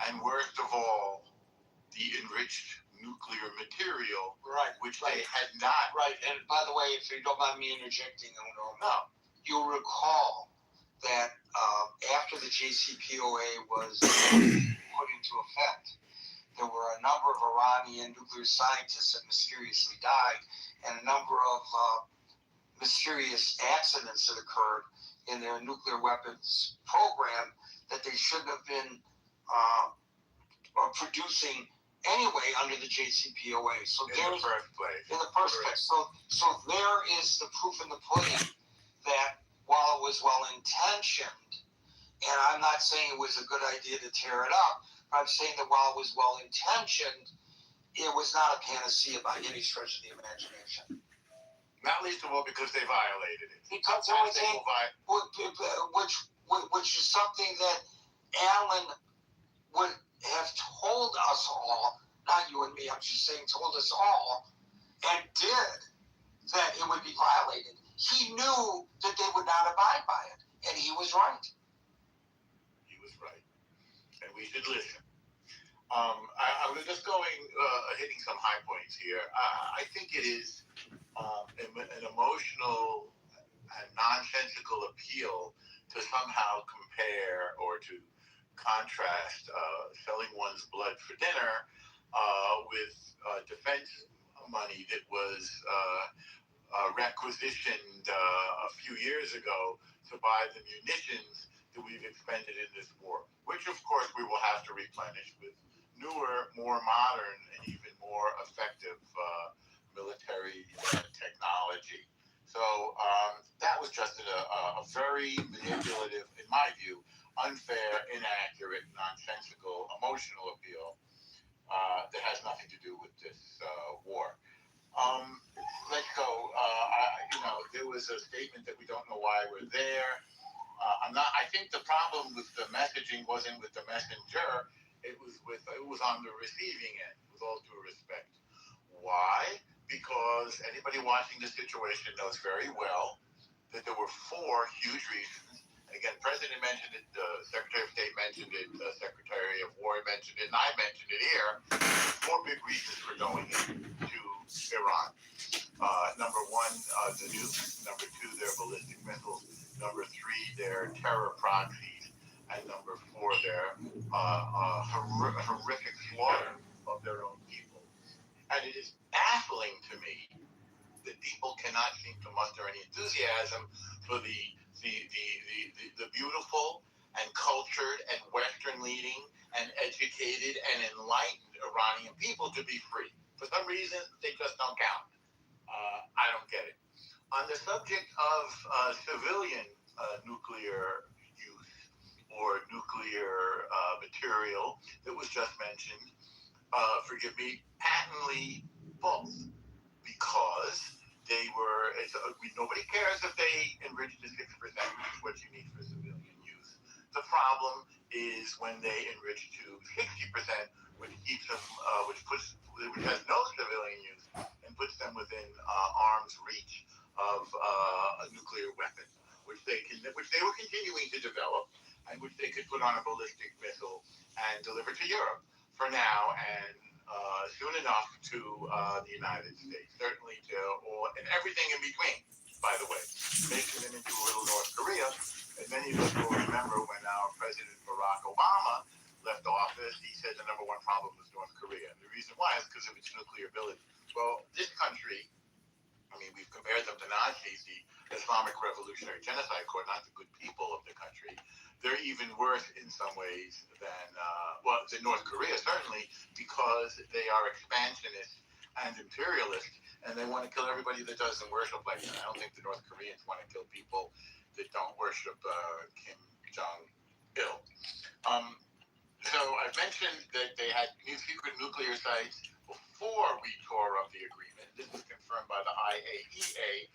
and worst of all, the enriched nuclear material, which they had not. Right, and by the way, if you don't mind me interjecting, No. You'll recall that after the JCPOA was put into effect, there were a number of Iranian nuclear scientists that mysteriously died, and a number of mysterious accidents that occurred in their nuclear weapons program that they shouldn't have been producing anyway under the JCPOA. So In the first place. So there is the proof in the pudding that while it was well intentioned, and I'm not saying it was a good idea to tear it up, but I'm saying that while it was well intentioned, it was not a panacea by any stretch of the imagination. Not least of all because they violated it. Because which is something that Alan would have told us all, not you and me, I'm just saying told us all, and did, that it would be violated. He knew that they would not abide by it, and he was right. He was right. And we should listen. I was just hitting some high points here. I think it is an emotional and nonsensical appeal to somehow compare or to contrast selling one's blood for dinner with defense money that was requisitioned a few years ago to buy the munitions that we've expended in this war, which of course we will have to replenish with newer, more modern, and even more effective military technology. So that was just a very manipulative, in my view, unfair, inaccurate, nonsensical, emotional appeal that has nothing to do with this war. Let's go. There was a statement that we don't know why we're there. I think the problem with the messaging wasn't with the messenger. It was on the receiving end. With all due respect. Why? Because anybody watching the situation knows very well that there were four huge reasons. Again, President mentioned it, Secretary of State mentioned it, Secretary of War mentioned it, and I mentioned it here. Four big reasons for going into Iran. Number one, the nukes. Number two, their ballistic missiles. Number three, their terror proxies. And number four, their horrific slaughter of their own people. And it is baffling to me that people cannot seem to muster any enthusiasm for the beautiful and cultured and Western leading and educated and enlightened Iranian people to be free. For some reason, they just don't count. I don't get it. On the subject of civilian nuclear use or nuclear material that was just mentioned, forgive me, patently false, because they were, nobody cares if they enrich to 6%, which is what you need for civilian use. The problem is when they enrich to 60%, which keeps them, which has no civilian use and puts them within arm's reach of a nuclear weapon, which they were continuing to develop, and which they could put on a ballistic missile and deliver to Europe for now, and soon enough to the United States, certainly to and everything in between, by the way, making them into a little North Korea. And many of us will remember when our President Barack Obama left office, he said the number one problem was North Korea. And the reason why is because of its nuclear ability. Well, this country, I mean, we've compared them to Nazis, the Islamic Revolutionary Genocide Corps, not the good people of the country. They're even worse in some ways than North Korea, certainly, because they are expansionist and imperialist, and they want to kill everybody that doesn't worship like them. I don't think the North Koreans want to kill people that don't worship Kim Jong-il. So I mentioned that they had secret nuclear sites before we tore up the agreement. This was confirmed by the IAEA,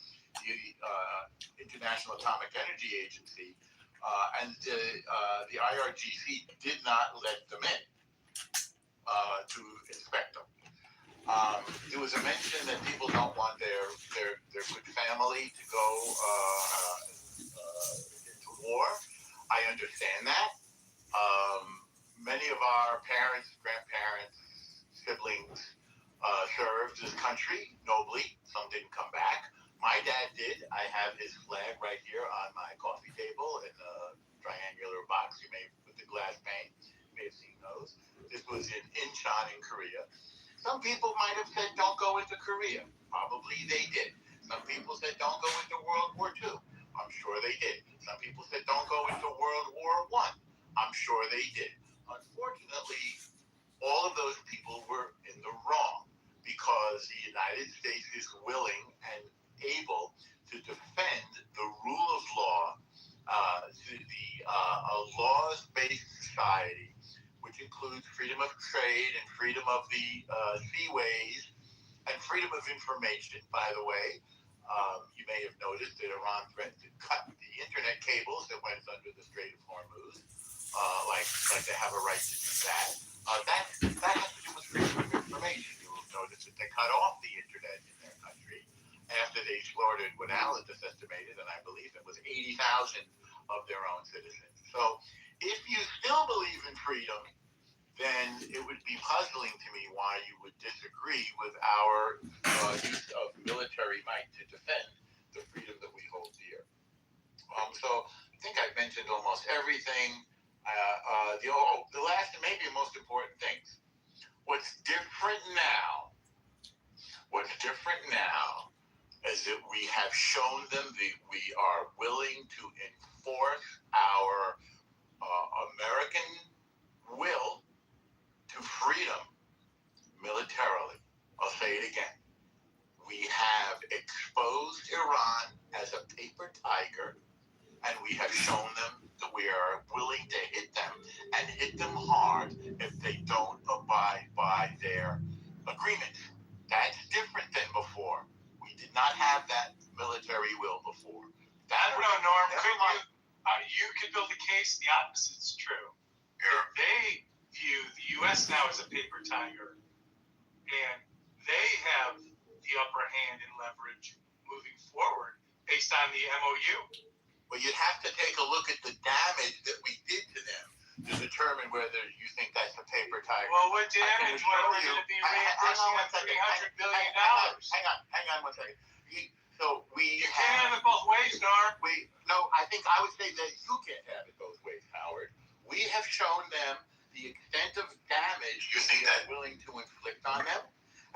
the International Atomic Energy Agency, and the IRGC did not let them in to inspect them. There was a mention that people don't want their good family to go into war. I understand that. Many of our parents, grandparents, siblings served this country nobly. Some didn't come back. My dad did. I have his flag right here on my coffee table in a triangular box. You may, with the glass pane, you may have seen those. This was in Incheon in Korea. Some people might have said, don't go into Korea. Probably they did. Some people said, don't go into World War II. I'm sure they did. Some people said, don't go into World War I. I'm sure they did. Unfortunately, all of those people were in the wrong because the United States is willing and able to defend the rule of law, a laws-based society, which includes freedom of trade and freedom of the seaways and freedom of information, by the way. You may have noticed that Iran threatened to cut the internet cables that went under the Strait of Hormuz, like they have a right to do that. of their own citizens. So if you still believe in freedom, then it would be puzzling to me why you would disagree with our use of military might to defend the freedom that we hold dear. So I think I've mentioned almost everything. The last and maybe most important thing, what's different now is that we have shown them that we are willing to enforce our American will to freedom militarily. I'll say it again. We have exposed Iran as a paper tiger, and we have shown them that we are willing to hit them and hit them hard if they don't abide by their agreements. That's different than before. We did not have that military will before. I don't know, Norm. You could build a case the opposite's true. Yeah. They view the U.S. now as a paper tiger, and they have the upper hand in leverage moving forward based on the MOU. Well, you'd have to take a look at the damage that we did to them to determine whether you think that's a paper tiger. Well, what damage? What we're going to be reimbursing them $300 billion. Hang on one second. So you can't have it both ways, Norm. I think I would say that you can't have it both ways, Howard. We have shown them the extent of damage we are willing to inflict on them,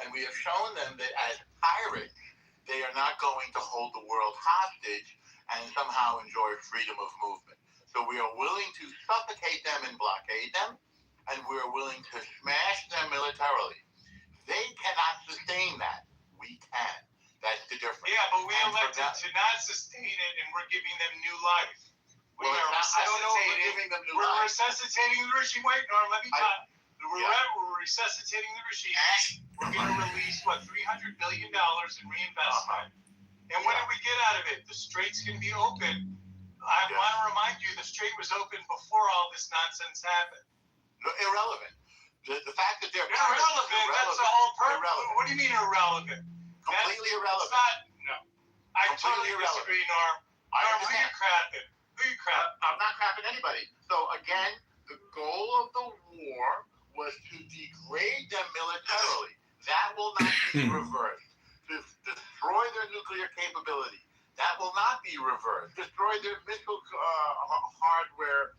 and we have shown them that as pirates, they are not going to hold the world hostage and somehow enjoy freedom of movement. So we are willing to suffocate them and blockade them, and we are willing to smash them militarily. They cannot sustain that. We can. That's the difference. Yeah, but we elected to not sustain it, and we're giving them new life. We're resuscitating the regime. Wait, Norm, let me talk. We're resuscitating the regime. We're going to release, $300 billion in reinvestment. And what did we get out of it? The strait's going to be open. I want to remind you, the strait was open before all this nonsense happened. No, irrelevant. The fact that they're irrelevant. That's the whole purpose. What do you mean irrelevant? Completely irrelevant. I totally disagree, Norm. Norm, who you crapping? I'm not crapping anybody. So again, the goal of the war was to degrade them militarily. That will not be reversed. To destroy their nuclear capability. That will not be reversed. Destroy their missile hardware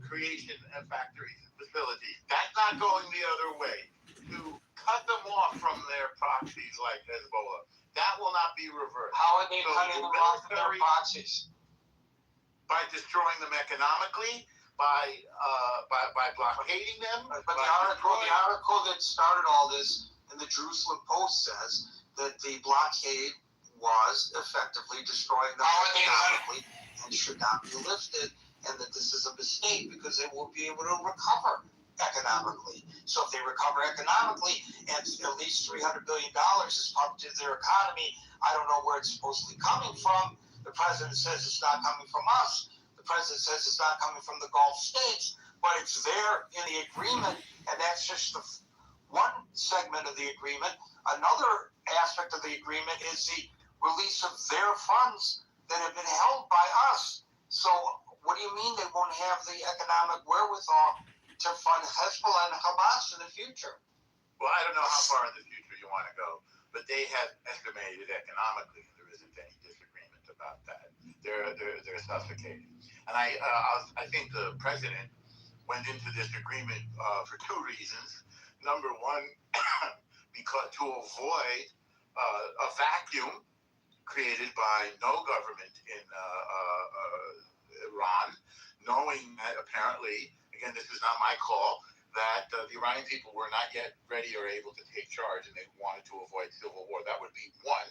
creation and factories and facilities. That's not going the other way. To cut them off from their proxies like Hezbollah. That will not be reversed. How are they cutting them off from their proxies? By destroying them economically, by blockading them. But the article that started all this in the Jerusalem Post says that the blockade was effectively destroying them economically and should not be lifted, and that this is a mistake because they won't be able to recover economically. So if they recover economically and at least $300 billion is pumped into their economy, I don't know where it's supposedly coming from. The president says it's not coming from us. The president says it's not coming from the Gulf states, but it's there in the agreement, and that's just the one segment of the agreement. Another aspect of the agreement is the release of their funds that have been held by us. So what do you mean they won't have the economic wherewithal to fund Hezbollah and Hamas in the future? Well, I don't know how far in the future you want to go, but they have estimated economically, and there isn't any disagreement about that. They're suffocating. And I think the president went into this agreement for two reasons. Number one, because to avoid a vacuum created by no government in Iran, knowing that apparently, again, this is not my call, that the Iranian people were not yet ready or able to take charge, and they wanted to avoid civil war. That would be one.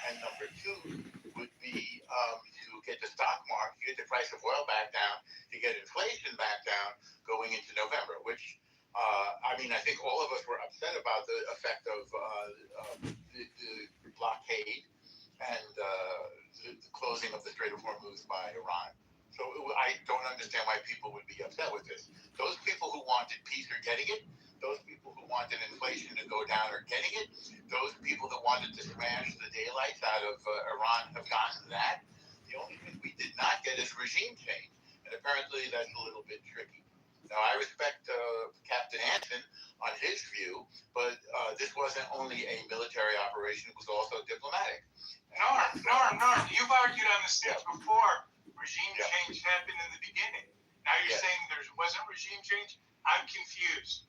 And number two would be to get the stock market, get the price of oil back down, to get inflation back down going into November, which, I think all of us were upset about the effect of the blockade and the closing of the Strait of Hormuz by Iran. So I don't understand why people would be upset with this. Those people who wanted peace are getting it. Those people who wanted inflation to go down are getting it. Those people that wanted to smash the daylights out of Iran have gotten that. The only thing we did not get is regime change. And apparently that's a little bit tricky. Now, I respect Captain Anson on his view, but this wasn't only a military operation, it was also diplomatic. Norm, you've argued on the stage before. Regime change happened in the beginning. Now you're saying there wasn't regime change? I'm confused.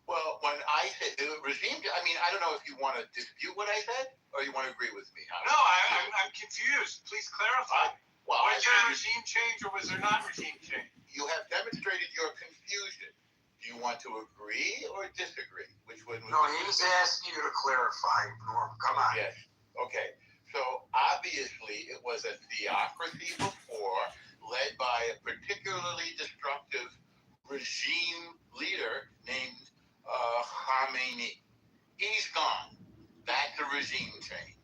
Well, when I said the regime, I mean, I don't know if you want to dispute what I said or you want to agree with me. No, I'm confused. Please clarify. Well, was there regime change or was there not regime change? You have demonstrated your confusion. Do you want to agree or disagree? Which one? No, he's asking you to clarify, Norm. Come on. Yes. Okay. So obviously it was a theocracy before, led by a particularly destructive regime leader named Khamenei. He's gone. That's a regime change.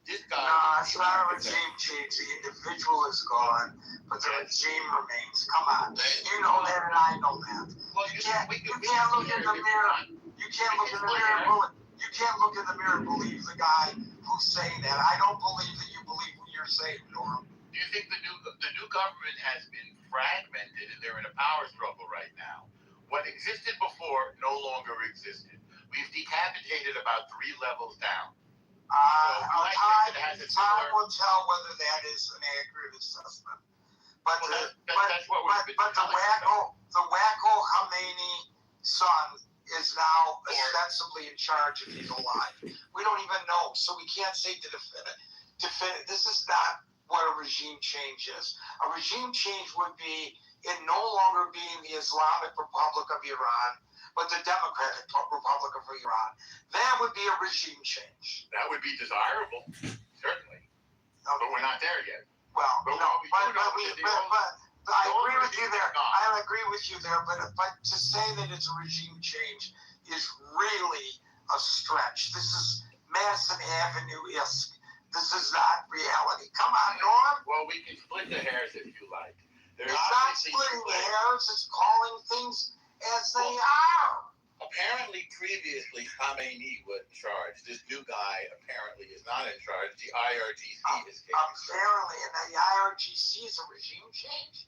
This guy. No, it's not a regime change. The individual is gone, but the regime remains. Come on. You know that and I know that. Well, You can't look in the mirror. You can't look in the mirror. You can't look in the mirror and believe the guy who's saying that. I don't believe that you believe what you're saying, Norm. Do you think the new government has been fragmented and they're in a power struggle right now? What existed before no longer existed. We've decapitated about 3 levels down. Time will tell whether that is an accurate assessment. But the wacko Khamenei son is now ostensibly in charge if he's alive. We don't even know, so we can't say definitive. This is not what a regime change is. A regime change would be in no longer being the Islamic Republic of Iran, but the Democratic Republic of Iran. That would be a regime change. That would be desirable, certainly. But we're not there yet. Well, I agree with you there. I agree with you there, but to say that it's a regime change is really a stretch. This is Madison Avenue-esque. This is not reality. Come on, Norm. Well, we can split the hairs if you like. It's not splitting the hairs. It's calling things as they are. Apparently, previously, Khamenei was in charge. This new guy apparently is not in charge. The IRGC is taking charge. Apparently, and the IRGC is a regime change?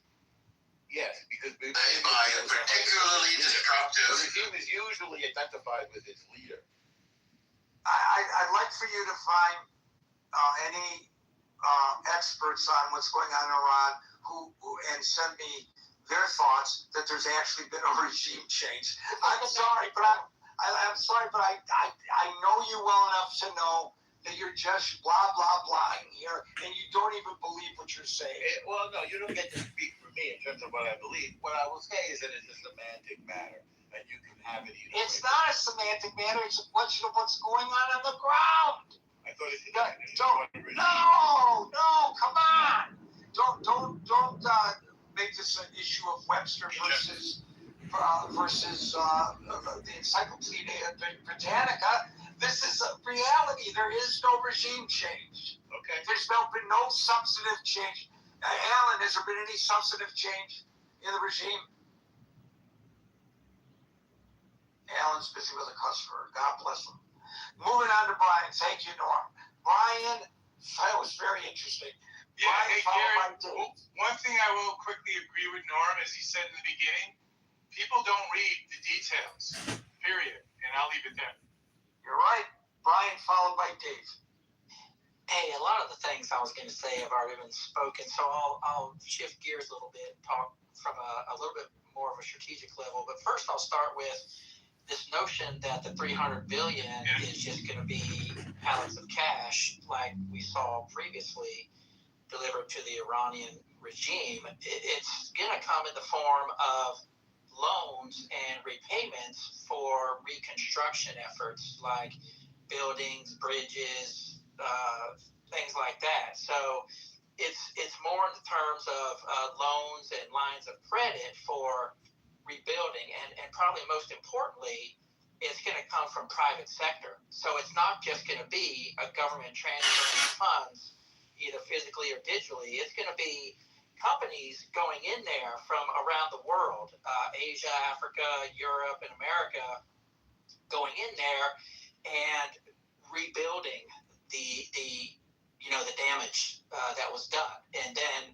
Yes, because led by a particularly destructive. The regime is usually identified with its leader. I'd like for you to find any experts on what's going on in Iran and send me their thoughts that there's actually been a regime change. I'm sorry, but I know you well enough to know that you're just blah blah blah here, and you don't even believe what you're saying. Well, no, you don't get to speak for me in terms of what I believe. What I will say is that it's a semantic matter, and you can have it either. It's not a semantic matter. It's a question of what's going on the ground. I thought it's No, come on. Don't make this an issue of Webster versus the Encyclopedia Britannica. This is a reality. There is no regime change. Okay. There's been no substantive change. Alan, has there been any substantive change in the regime? Alan's busy with a customer. God bless him. Moving on to Brian. Thank you, Norm. Brian, that was very interesting. Yeah, hey, Gary, one thing I will quickly agree with Norm, as he said in the beginning, people don't read the details, period. And I'll leave it there. You're right. Brian, followed by Dave. Hey, a lot of the things I was going to say have already been spoken, so I'll shift gears a little bit and talk from a little bit more of a strategic level. But first, I'll start with this notion that the $300 billion is just going to be pallets of cash like we saw previously delivered to the Iranian regime. It's going to come in the form of loans and repayments for reconstruction efforts like buildings, bridges, things like that. So it's more in the terms of loans and lines of credit for rebuilding, and probably most importantly, it's going to come from private sector. So it's not just going to be a government transferring funds, either physically or digitally. It's going to be companies going in there from around the world, Asia, Africa, Europe, and America, going in there and rebuilding the damage that was done, and then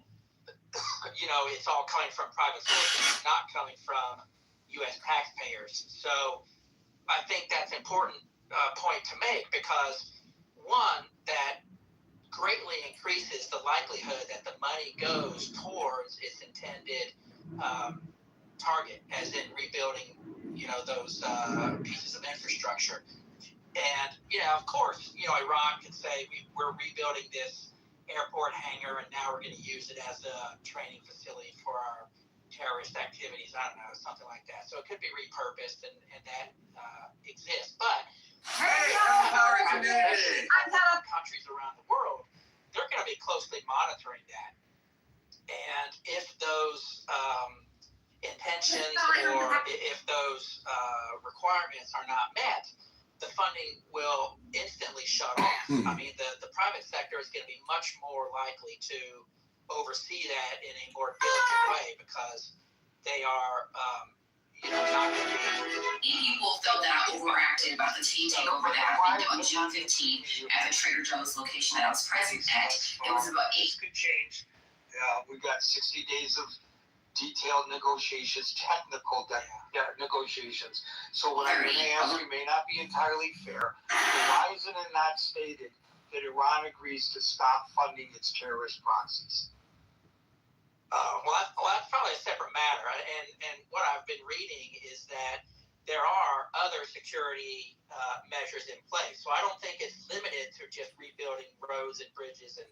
it's all coming from private sources, it's not coming from U.S. taxpayers. So I think that's an important point to make, because one, that greatly increases the likelihood that the money goes towards its intended target, as in rebuilding, those pieces of infrastructure. And, of course, Iran could say we're rebuilding this airport hangar and now we're going to use it as a training facility for our terrorist activities. I don't know, something like that. So it could be repurposed, and that exists. But countries around the world, they're going to be closely monitoring that. And if those intentions or if those requirements are not met, the funding will instantly shut off. I mean, the private sector is going to be much more likely to oversee that in a more diligent way, because they are, not going to be. People felt that overreacted about the team takeover that happened on June 15 at the Trader Joe's location that I was present at. It was about 8. This could change. We've got 60 days of detailed negotiations, technical negotiations. So what I'm going to ask you may not be entirely fair. Why isn't it not stated that Iran agrees to stop funding its terrorist proxies? Well, that's probably a separate matter. And what I've been reading is that there are other security measures in place. So I don't think it's limited to just rebuilding roads and bridges and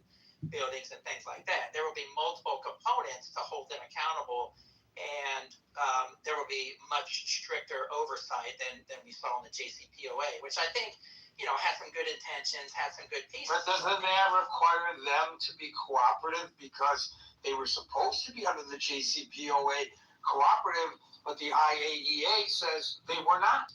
buildings and things like that. There will be multiple components to hold them accountable, and there will be much stricter oversight than we saw in the JCPOA, which I think, has some good intentions, has some good pieces. But doesn't that require them to be cooperative, because they were supposed to be under the JCPOA cooperative, but the IAEA says they were not?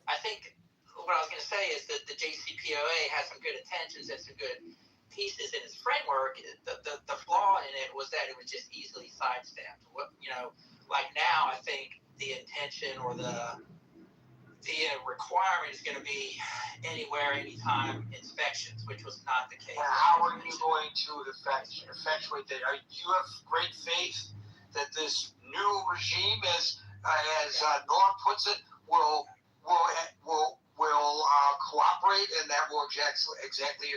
I think what I was going to say is that the JCPOA has some good intentions and some good pieces in its framework. The flaw in it was that it was just easily sidestepped. Like now, I think the intention or the requirement is going to be anywhere, anytime inspections, which was not the case. How are you going to effectuate that? You have great faith that this new regime, as Norm puts it, will cooperate, and that will exactly.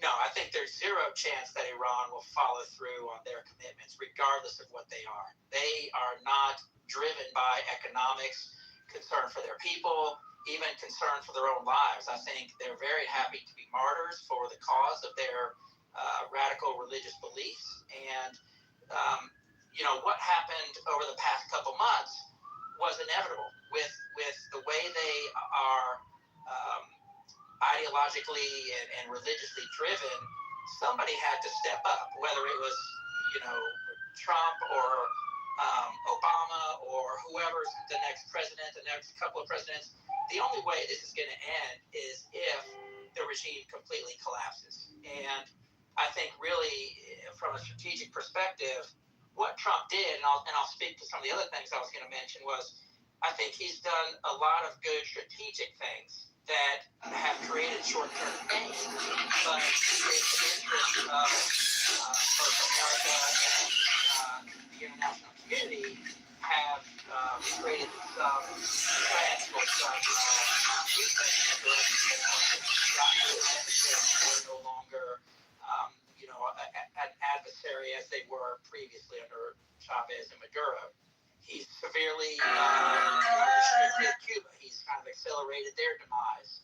No, I think there's zero chance that Iran will follow through on their commitments, regardless of what they are. They are not driven by economics, concern for their people, even concern for their own lives. I think they're very happy to be martyrs for the cause of their radical religious beliefs. And, what happened over the past couple months was inevitable. With the way they are ideologically and religiously driven, somebody had to step up, whether it was, Trump or Obama or whoever's the next president, the next couple of presidents. The only way this is going to end is if the regime completely collapses. And I think really, from a strategic perspective, what Trump did, and I'll speak to some of the other things I was going to mention, was I think he's done a lot of good strategic things that have created short-term gains, but in the interest of both America and the international community have created some plans for some movement in the direction we're no longer, an adversary as they were previously under Chavez and Maduro. He's severely restricted Cuba. He's kind of accelerated their demise.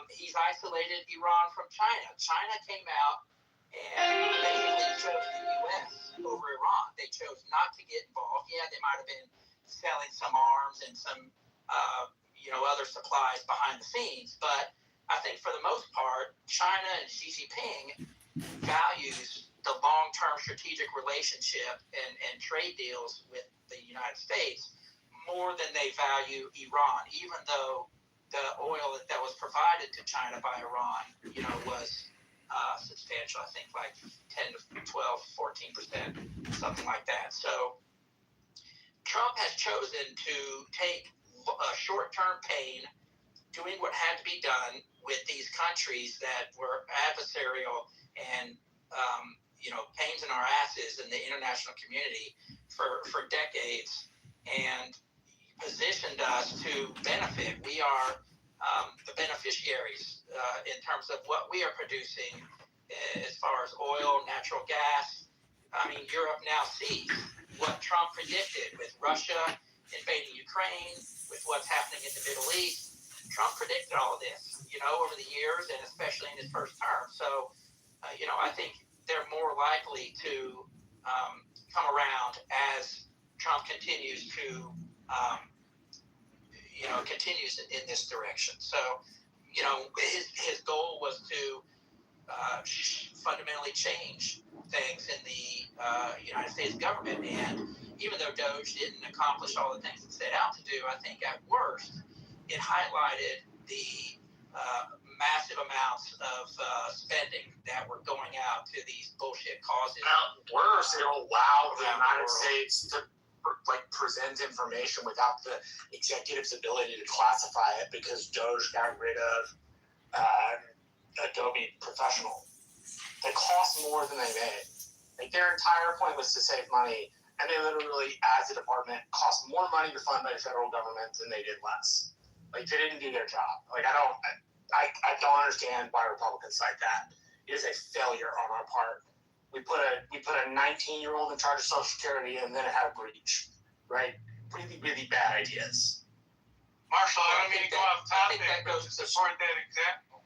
He's isolated Iran from China. China came out and basically chose the U.S. over Iran. They chose not to get involved. Yeah, they might have been selling some arms and some, other supplies behind the scenes, but I think for the most part, China and Xi Jinping values the long-term strategic relationship and trade deals with the United States more than they value Iran, even though the oil that was provided to China by Iran, was substantial. I think like 10 to 12, 14%, something like that. So Trump has chosen to take short-term pain, doing what had to be done with these countries that were adversarial and pains in our asses in the international community for decades and positioned us to benefit. We are the beneficiaries in terms of what we are producing as far as oil, natural gas. I mean, Europe now sees what Trump predicted with Russia invading Ukraine, with what's happening in the Middle East. Trump predicted all of this, over the years and especially in his first term. So, I think they're more likely to come around as Trump continues to, continues in this direction. So, his goal was to fundamentally change things in the United States government. And even though Doge didn't accomplish all the things it set out to do, I think at worst, it highlighted the massive amounts of spending that were going out to these bullshit causes. At worst, it allowed the United States to present information without the executive's ability to classify it because Doge got rid of Adobe Professional. They cost more than they made. Their entire point was to save money, and they literally, as a department, cost more money to fund by the federal government than they did less. They didn't do their job. I don't understand why Republicans cite that. It is a failure on our part. We put a 19-year-old in charge of Social Security, and then it had a breach. Right? Really, really bad ideas. Marshall, I don't mean to go off topic, but to support that example,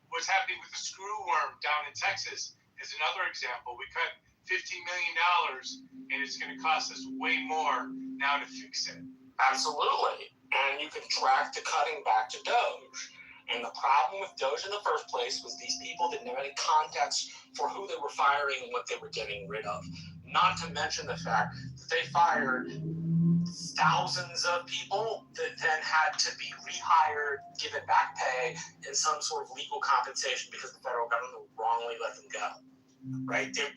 what's happening with the screw worm down in Texas is another example. We cut $15 million, and it's going to cost us way more now to fix it. Absolutely. And you can track the cutting back to Doge. And the problem with Doge in the first place was these people didn't have any context for who they were firing and what they were getting rid of. Not to mention the fact that they fired thousands of people that then had to be rehired, given back pay, and some sort of legal compensation because the federal government wrongly let them go. Right? They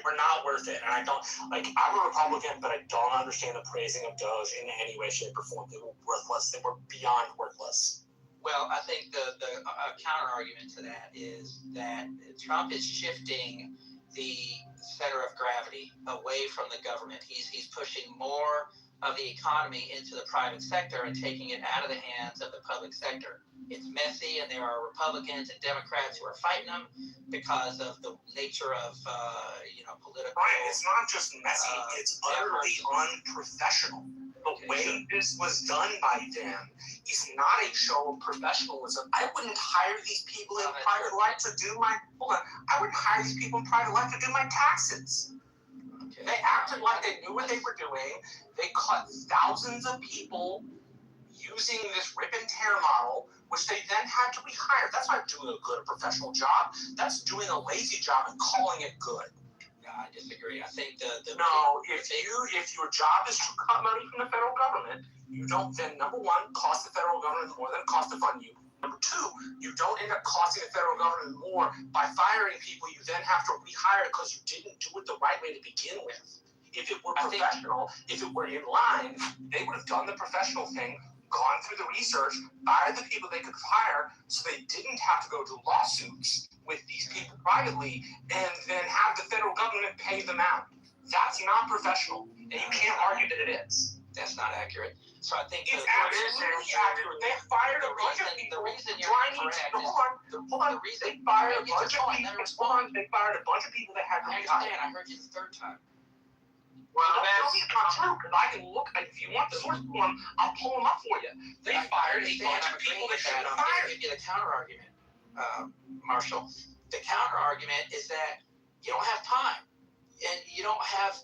were not worth it. And I don't, I'm a Republican, but I don't understand the praising of Doge in any way, shape, or form. They were worthless. They were beyond worthless. Well, I think the counter argument to that is that Trump is shifting the center of gravity away from the government. He's pushing more of the economy into the private sector and taking it out of the hands of the public sector. It's messy, and there are Republicans and Democrats who are fighting them because of the nature of political. Right, it's not just messy; it's utterly unprofessional. The way this was done by them is not a show of professionalism. I wouldn't hire these people in private life to do my. I wouldn't hire these people in private life to do my taxes. Okay. They acted like they knew what they were doing. They cut thousands of people using this rip and tear model, which they then had to rehire. That's not doing a good professional job. That's doing a lazy job and calling it good. I disagree. I think if your job is to cut money from the federal government, you don't then, number one, cost the federal government more than it costs to fund you. Number two, you don't end up costing the federal government more by firing people you then have to rehire because you didn't do it the right way to begin with. If it were professional, if it were in line, they would have done the professional thing, gone through the research, fired the people they could fire so they didn't have to go to lawsuits with these people privately and then have the federal government pay them out. That's not professional, and you can't argue that it is. That's not accurate. So I think it's absolutely accurate. They fired a bunch of people. The reason you're correct hold on. They fired a bunch of people. They fired a bunch of people that had to be hired. I heard you the third time. Well, tell me it's not true, because I can look. If you want the source form, I'll pull them up for you. They fired a bunch of people that should have fired. I'm going to give you the counter argument, Marshall. The counter argument is that you don't have time, and you don't have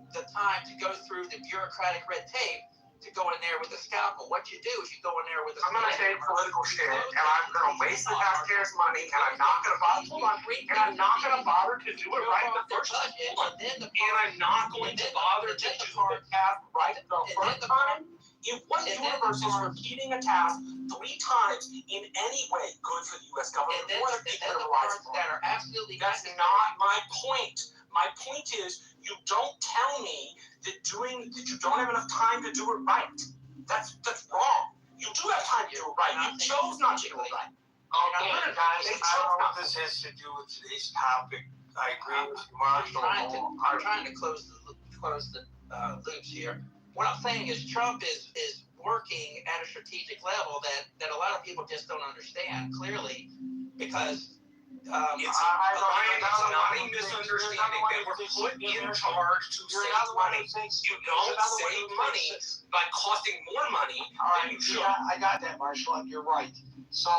the time to go through the bureaucratic red tape to go in there with a scalpel. What you do is you go in there with a. I'm going to say political shit, and I'm going to waste the taxpayers' money, and I'm not going to bother. Hold on, and I'm not going to bother to do it right the first time. And I'm not going to bother to do the task right the first time. If one universe is repeating a task 3 times in any way good for the U.S. government, more than people that are absolutely. That's not my point. My point is, you don't tell me that you don't have enough time to do it right. That's wrong. You do have time to do it right. You chose not to do it right. Okay, guys, I don't know what this has to do with today's topic. I agree with Marshall. I'm trying to close the loops here. What I'm saying is Trump is working at a strategic level that a lot of people just don't understand clearly, because it's not a misunderstanding that we're put in charge to save money. You don't save money by costing more money than you should. I got that, Marshall, and you're right. So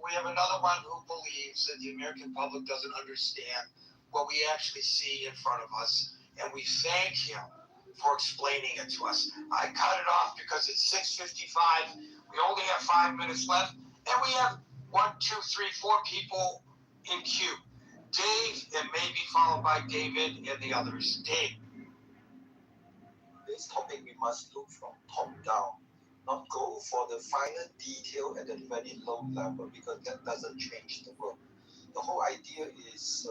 we have another one who believes that the American public doesn't understand what we actually see in front of us, and we thank him for explaining it to us. I cut it off because it's 6:55. We only have 5 minutes left, and we have 1, 2, 3, 4 people in queue. Dave, and maybe followed by David and the others. Dave. This topic we must look from top down, not go for the final detail at a very low level, because that doesn't change the world. The whole idea is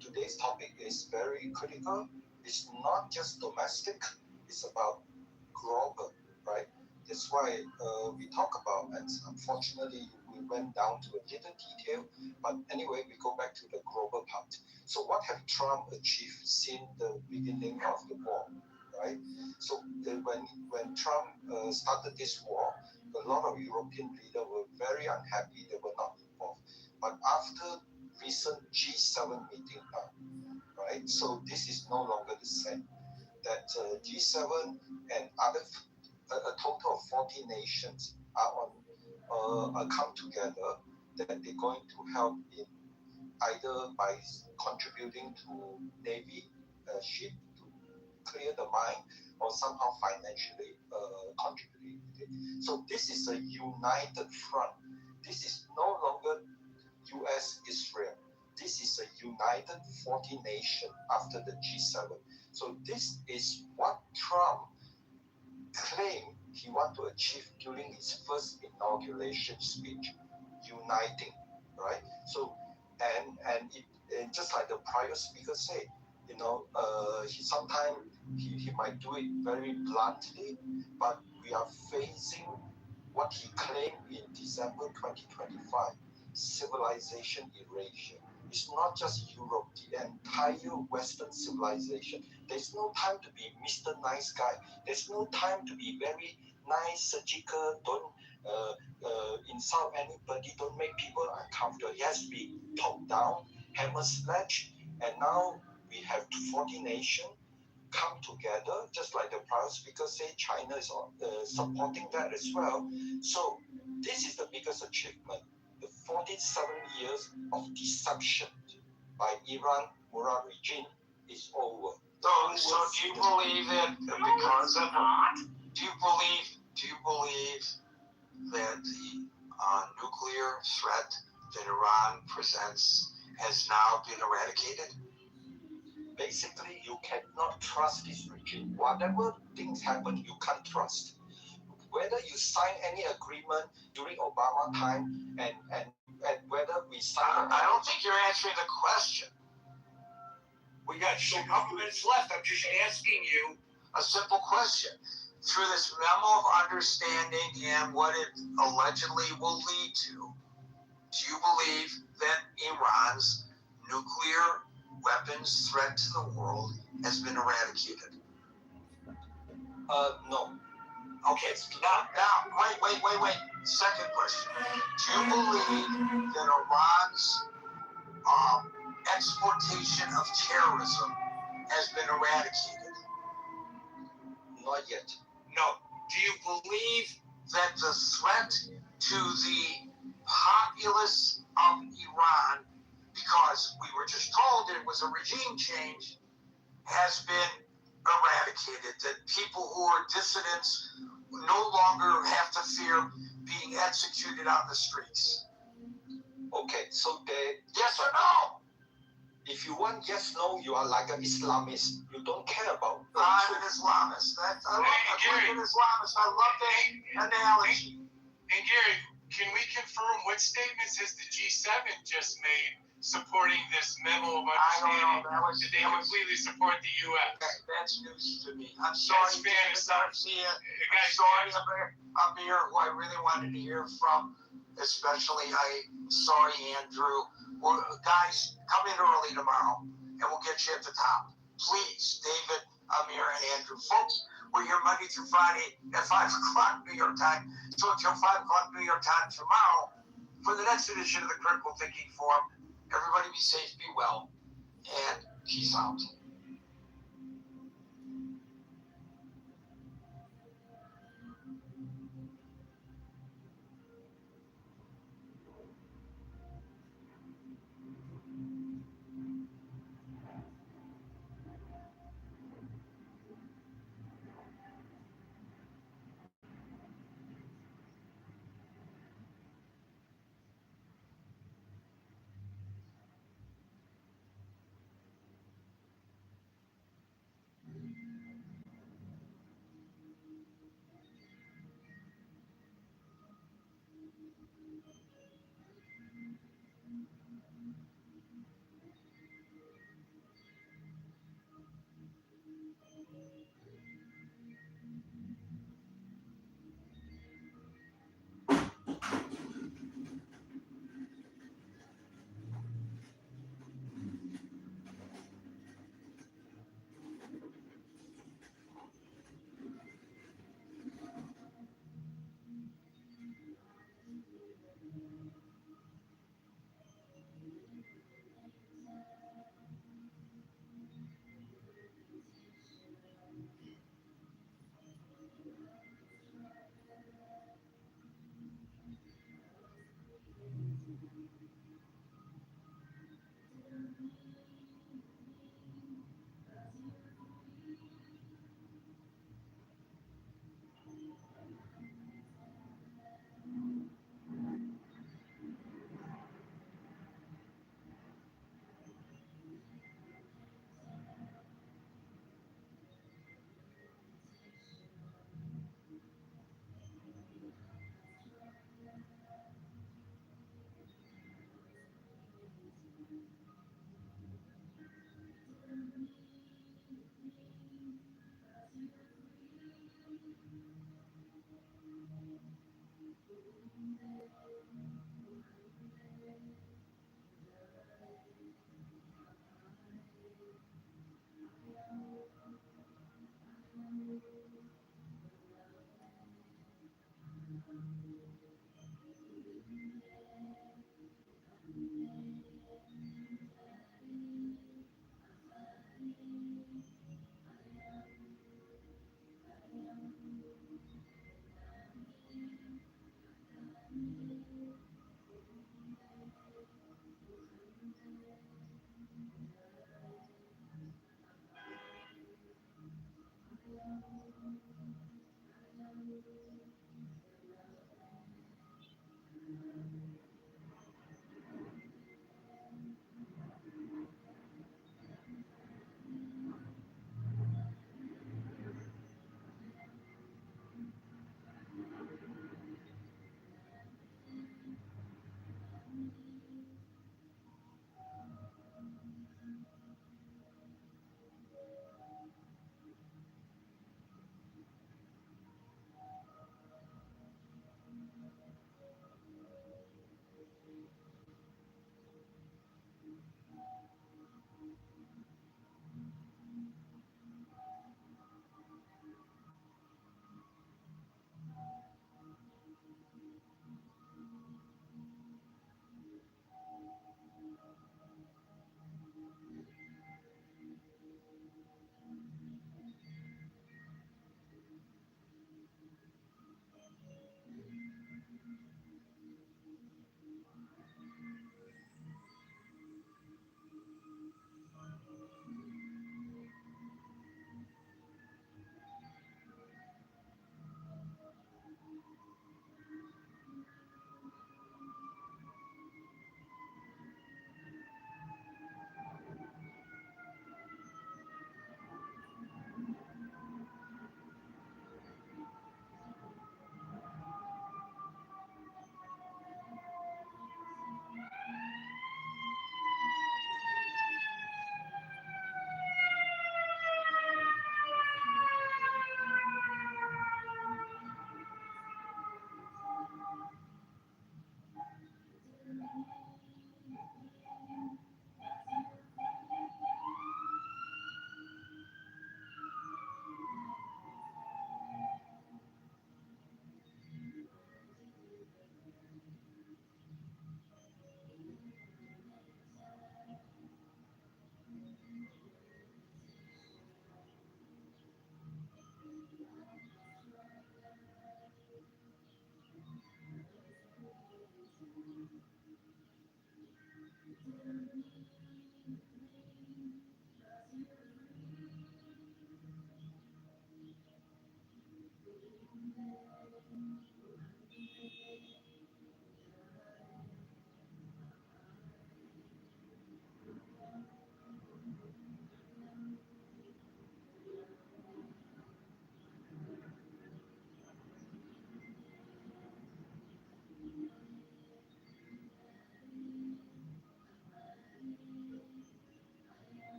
today's topic is very critical. It's not just domestic, it's about global, right? That's why we talk about, and unfortunately we went down to a little detail, but anyway, we go back to the global part. So what have Trump achieved since the beginning of the war, right? So when Trump started this war, a lot of European leaders were very unhappy, they were not involved. But after recent G7 meeting now, right? So this is no longer the same. That G7 and other a total of 40 nations are come together, that they're going to help in either by contributing to Navy ship to clear the mine, or somehow financially contributing to it. So this is a united front. This is no longer US, Israel. This is a united 40 nation after the G7. So this is what Trump claimed he wanted to achieve during his first inauguration speech, uniting, right? So, and just like the prior speaker said, you know, sometimes he might do it very bluntly, but we are facing what he claimed in December 2025, civilization erasure. It's not just Europe, the entire Western civilization. There's no time to be Mr. Nice Guy. There's no time to be very nice, surgical, don't insult anybody, don't make people uncomfortable. It has to be top down, hammer sledge, and now we have 40 nations come together, just like the prior speaker said, China is supporting that as well. So this is the biggest achievement. The 47 years of deception by Iran-Murad regime is over. So do you believe that because of do you believe that the nuclear threat that Iran presents has now been eradicated? Basically, you cannot trust this regime. Whatever things happen, you can't trust. Whether you sign any agreement during Obama time and whether we sign... I don't think you're answering the question. We got a couple minutes left. I'm just asking you a simple question. Through this memo of understanding and what it allegedly will lead to, do you believe that Iran's nuclear weapons threat to the world has been eradicated? No. Okay, now, wait. Second question. Do you believe that Iran's exportation of terrorism has been eradicated? Not yet. No. Do you believe that the threat to the populace of Iran, because we were just told it was a regime change, has been eradicated? That people who are dissidents no longer have to fear being executed on the streets? Okay, so yes or no? If you want yes, no, you are like an Islamist. You don't care about... I'm an Islamist. I love that analogy. And Gary, can we confirm what statements has the G7 just made supporting this memo of understanding? I don't know. Did they completely support the U.S.? That's news to me. I'm sorry, David Garcia. I'm sorry, Amir, who I really wanted to hear from. especially sorry, Andrew. Guys, come in early tomorrow and we'll get you at the top. Please, David, Amir, and Andrew. Folks, we're here Monday through Friday at 5 o'clock New York time. So until 5 o'clock New York time tomorrow, for the next edition of the Critical Thinking Forum, everybody be safe, be well, and peace out.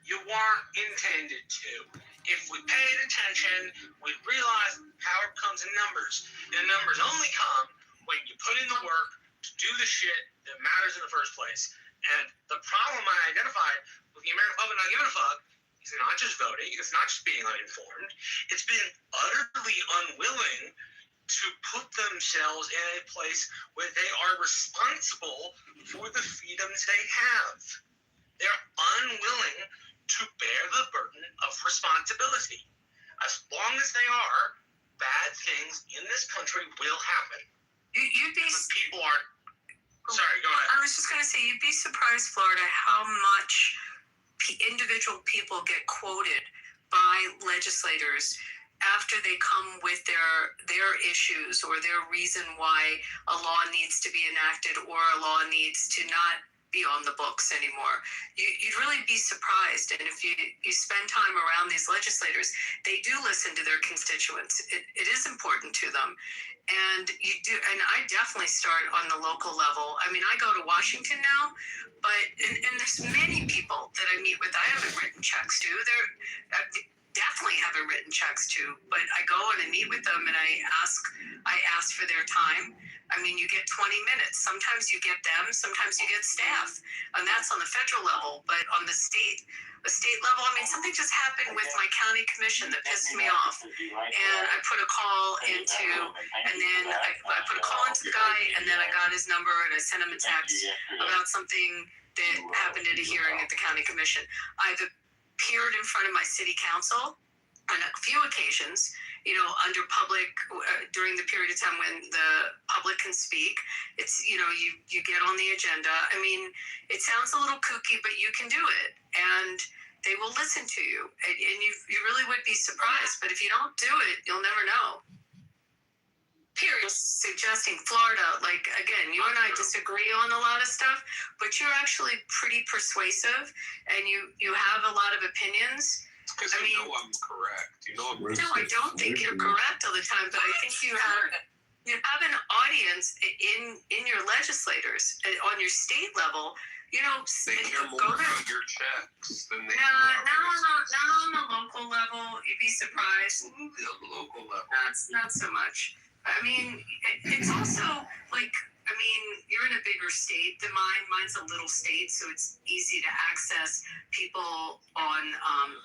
You weren't intended to. If we paid attention, we'd realize power comes in numbers. And numbers only come when you put in the work to do the shit that matters in the first place. And the problem I identified with the American public not giving a fuck is not just voting, it's not just being uninformed, it's being utterly unwilling to put themselves in a place where they are responsible for the freedoms they have. They're unwilling to bear the burden of responsibility. As long as they are, bad things in this country will happen. You'd be. People are. Sorry, go ahead. I was just going to say, you'd be surprised, Florida, how much individual people get quoted by legislators after they come with their issues or their reason why a law needs to be enacted or a law needs to not be on the books anymore. You'd really be surprised. And if you spend time around these legislators, they do listen to their constituents. It is important to them. And you do, and I definitely start on the local level. I mean, I go to Washington now, but and there's many people that I meet with I haven't written checks to. I definitely haven't written checks to, but I go and I meet with them and I ask for their time. I mean, you get 20 minutes. Sometimes you get them, sometimes you get staff. And that's on the federal level, but on the state level, I mean, something just happened with my county commission that pissed me off. And I put a call into, and then I put a call into the guy, and then I got his number and I sent him a text about something that happened at a hearing at the county commission. I've appeared in front of my city council on a few occasions, under public, during the period of time when the public can speak. It's, you get on the agenda. I mean, it sounds a little kooky, but you can do it. And they will listen to you. And you really would be surprised. But if you don't do it, you'll never know. Period. Suggesting Florida, like, again, you and I disagree on a lot of stuff, but you're actually pretty persuasive, and you have a lot of opinions. Because you know I'm correct. I'm no, I don't think you're correct all the time, but I think you have an audience in your legislators on your state level. They care more about your checks than they do on the local level, you'd be surprised. Absolutely, on the local level. Not so much. I mean, it's also like, you're in a bigger state than mine. Mine's a little state, so it's easy to access people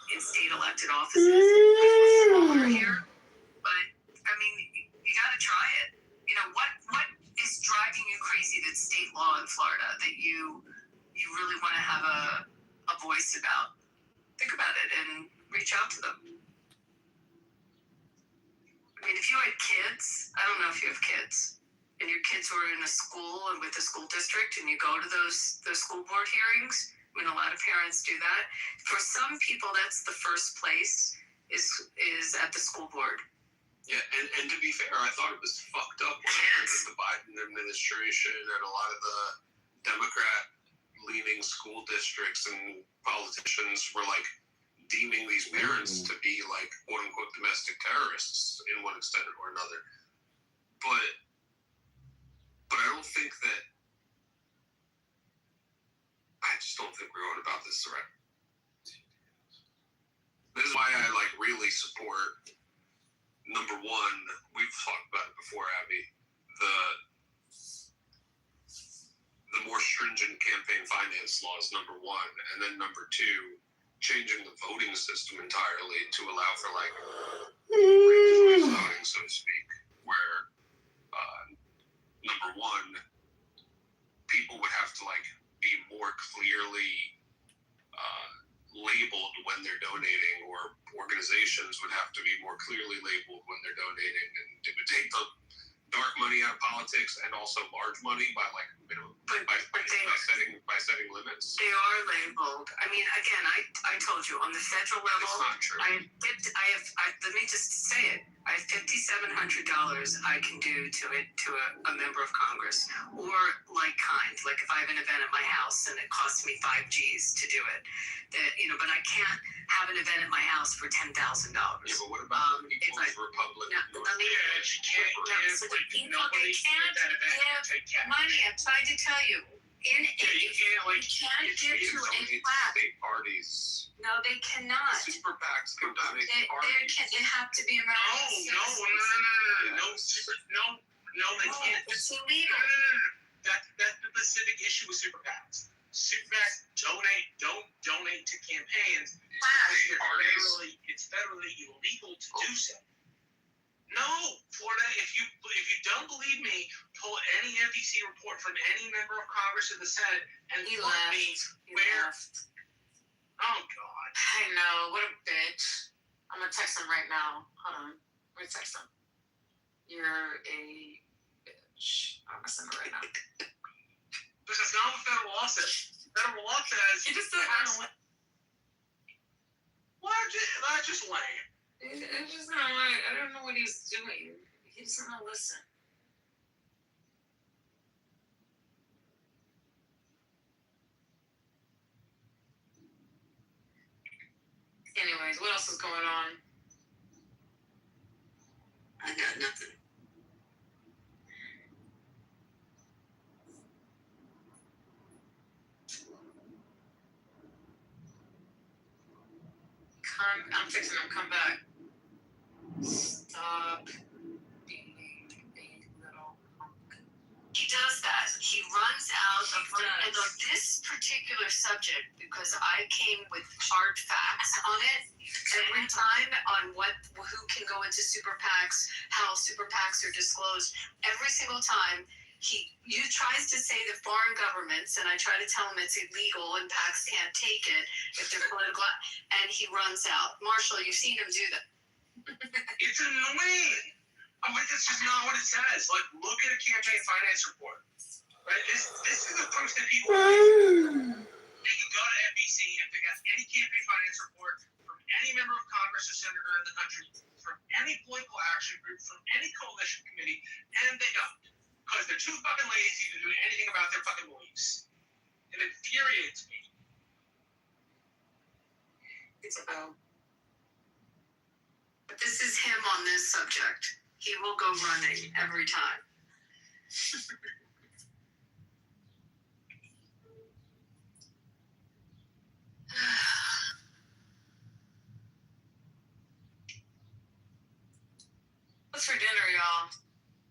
in state elected offices. We're smaller here, but you got to try it. What is driving you crazy that's state law in Florida that you really want to have a voice about? Think about it and reach out to them. If you had kids, I don't know if you have kids, and your kids were in a school and with a school district, and you go to those school board hearings. A lot of parents do that. For some people, that's the first place is at the school board. Yeah, and to be fair, I thought it was fucked up when the Biden administration and a lot of the Democrat-leaning school districts and politicians were like deeming these parents to be like quote unquote domestic terrorists in one extent or another. But I don't think that I just don't think we're going about this the right. This is why I really support, number one, we've talked about it before, Abby, the more stringent campaign finance laws, number one, and then number two, changing the voting system entirely to allow for ranked choice voting, so to speak, where number one, people would have to be more clearly labeled when they're donating, or organizations would have to be more clearly labeled when they're donating, and it would take the dark money out of politics and also large money by setting limits. They are labeled. Again, I told you on the federal level. It's not true. Let me just say it. I have $5,700 I can do to a member of Congress, or like if I have an event at my house and it costs me $5,000 to do it, but I can't have an event at my house for $10,000. Yeah, but what about the People's Republic of North Korea? They can't give money. I'm trying to tell you. You can't give to a class. State parties. No, they cannot. Super PACs can donate to parties. They have to be American citizens. No, they can't. It's illegal. That's the specific issue with super PACs. Super PACs don't donate to campaigns. It's federally illegal to do so. No, Florida, if you don't believe me, pull any NBC report from any member of Congress or the Senate and tell me where. Oh, God. I know. What a bitch. I'm going to text him right now. Hold on. Let me text him. You're a bitch. I'm going to send it right now. Because that's not what federal law says. Federal law says. You just said, I don't know. Well, that's just lame. It's just not right. I don't know what he's doing. He doesn't want to listen. Anyways, what else is going on? I got nothing. I'm fixing him. Come back. Stop being a little punk. He does that. He runs out of, and on this particular subject, because I came with hard facts on it every time on who can go into super PACs, how super PACs are disclosed. Every single time, he tries to say that foreign governments, and I try to tell him it's illegal and PACs can't take it if they're political, and he runs out. Marshall, you've seen him do that. It's annoying. I'm like, that's just not what it says. Like, look at a campaign finance report. Right? This is the proof that people they can go to NBC and pick out any campaign finance report from any member of Congress or senator in the country, from any political action group, from any coalition committee, and they don't. Because they're too fucking lazy to do anything about their fucking beliefs. It infuriates me. It's about. But this is him on this subject. He will go running every time. What's for dinner, y'all?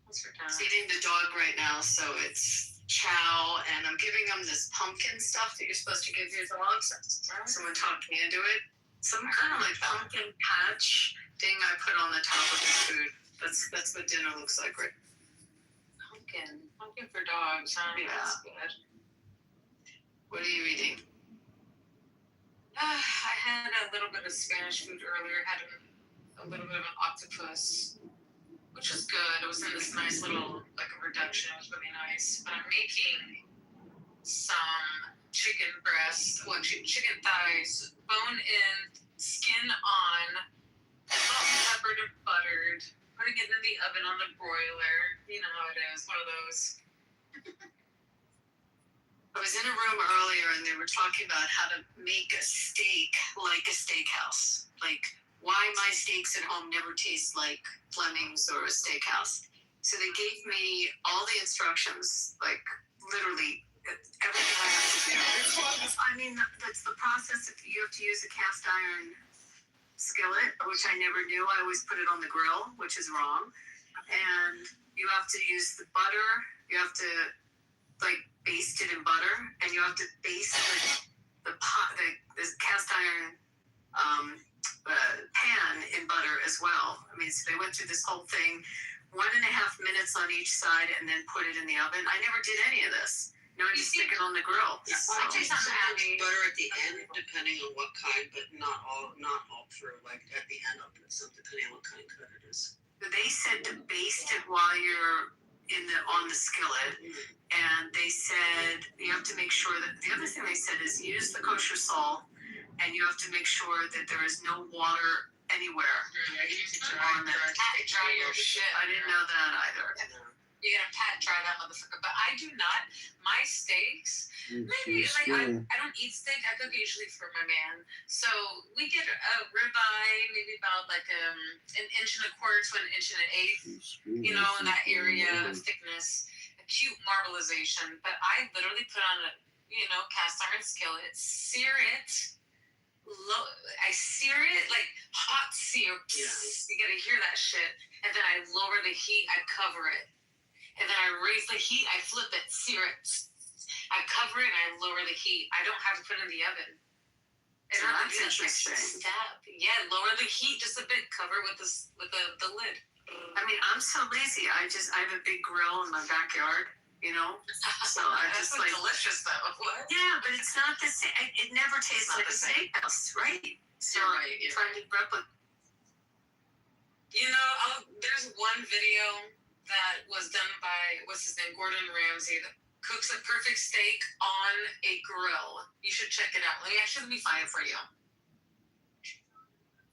What's for dinner? He's eating the dog right now, so it's chow, and I'm giving him this pumpkin stuff that you're supposed to give your dogs. Someone talked me into it. Some kind of like pumpkin patch thing I put on the top of his food. That's what dinner looks like, right? Pumpkin for dogs, huh? Yeah. That's good. What are you eating? I had a little bit of Spanish food earlier. Had a little bit of an octopus, which was good. It was in this nice little, like a reduction. It was really nice. But I'm making some chicken breast, chicken thighs, bone in, skin on, salt and peppered and buttered, putting it in the oven on the broiler. You know how it is, one of those. I was in a room earlier and they were talking about how to make a steak like a steakhouse. Like why my steaks at home never taste like Fleming's or a steakhouse. So they gave me all the instructions, like literally everything I have to do. I mean, that's the process. If you have to use a cast iron skillet, which I never knew. I always put it on the grill, which is wrong. And you have to use the butter. You have to like baste it in butter, and you have to baste the cast iron pan in butter as well. I mean, so they went through this whole thing, 1.5 minutes on each side, and then put it in the oven. I never did any of this. You know, I just stick it on the grill. Yeah, well, I do something Abby. Butter at the end, depending on what kind, but not all through. Like at the end, I'll put some depending on what kind of cut it is. They said to baste it while you're on the skillet, and they said you have to make sure that the other thing they said is use the kosher salt, and you have to make sure that there is no water anywhere. Yeah, you need to dry your shit. I didn't know that either. You gotta pat dry that motherfucker. But I do not. My steaks, maybe like I don't eat steak. I cook usually for my man. So we get a ribeye, maybe about like an inch and a quarter to an inch and an eighth. You know, in that area of thickness. A cute marbleization. But I literally put on a cast iron skillet, sear it. I sear it like hot sear. Yes. You gotta hear that shit. And then I lower the heat. I cover it. And then I raise the heat, I flip it, sear it. I cover it and I lower the heat. I don't have to put it in the oven. So that's interesting. Yeah, lower the heat just a bit, cover with the lid. I mean, I'm so lazy. I have a big grill in my backyard, you know? So I just like delicious though. What? Yeah, but it's not the same. It never tastes like a steakhouse, right? So you're trying to replicate. You know, there's one video that was done by, what's his name, Gordon Ramsay, that cooks a perfect steak on a grill. You should check it out. Let me find it for you.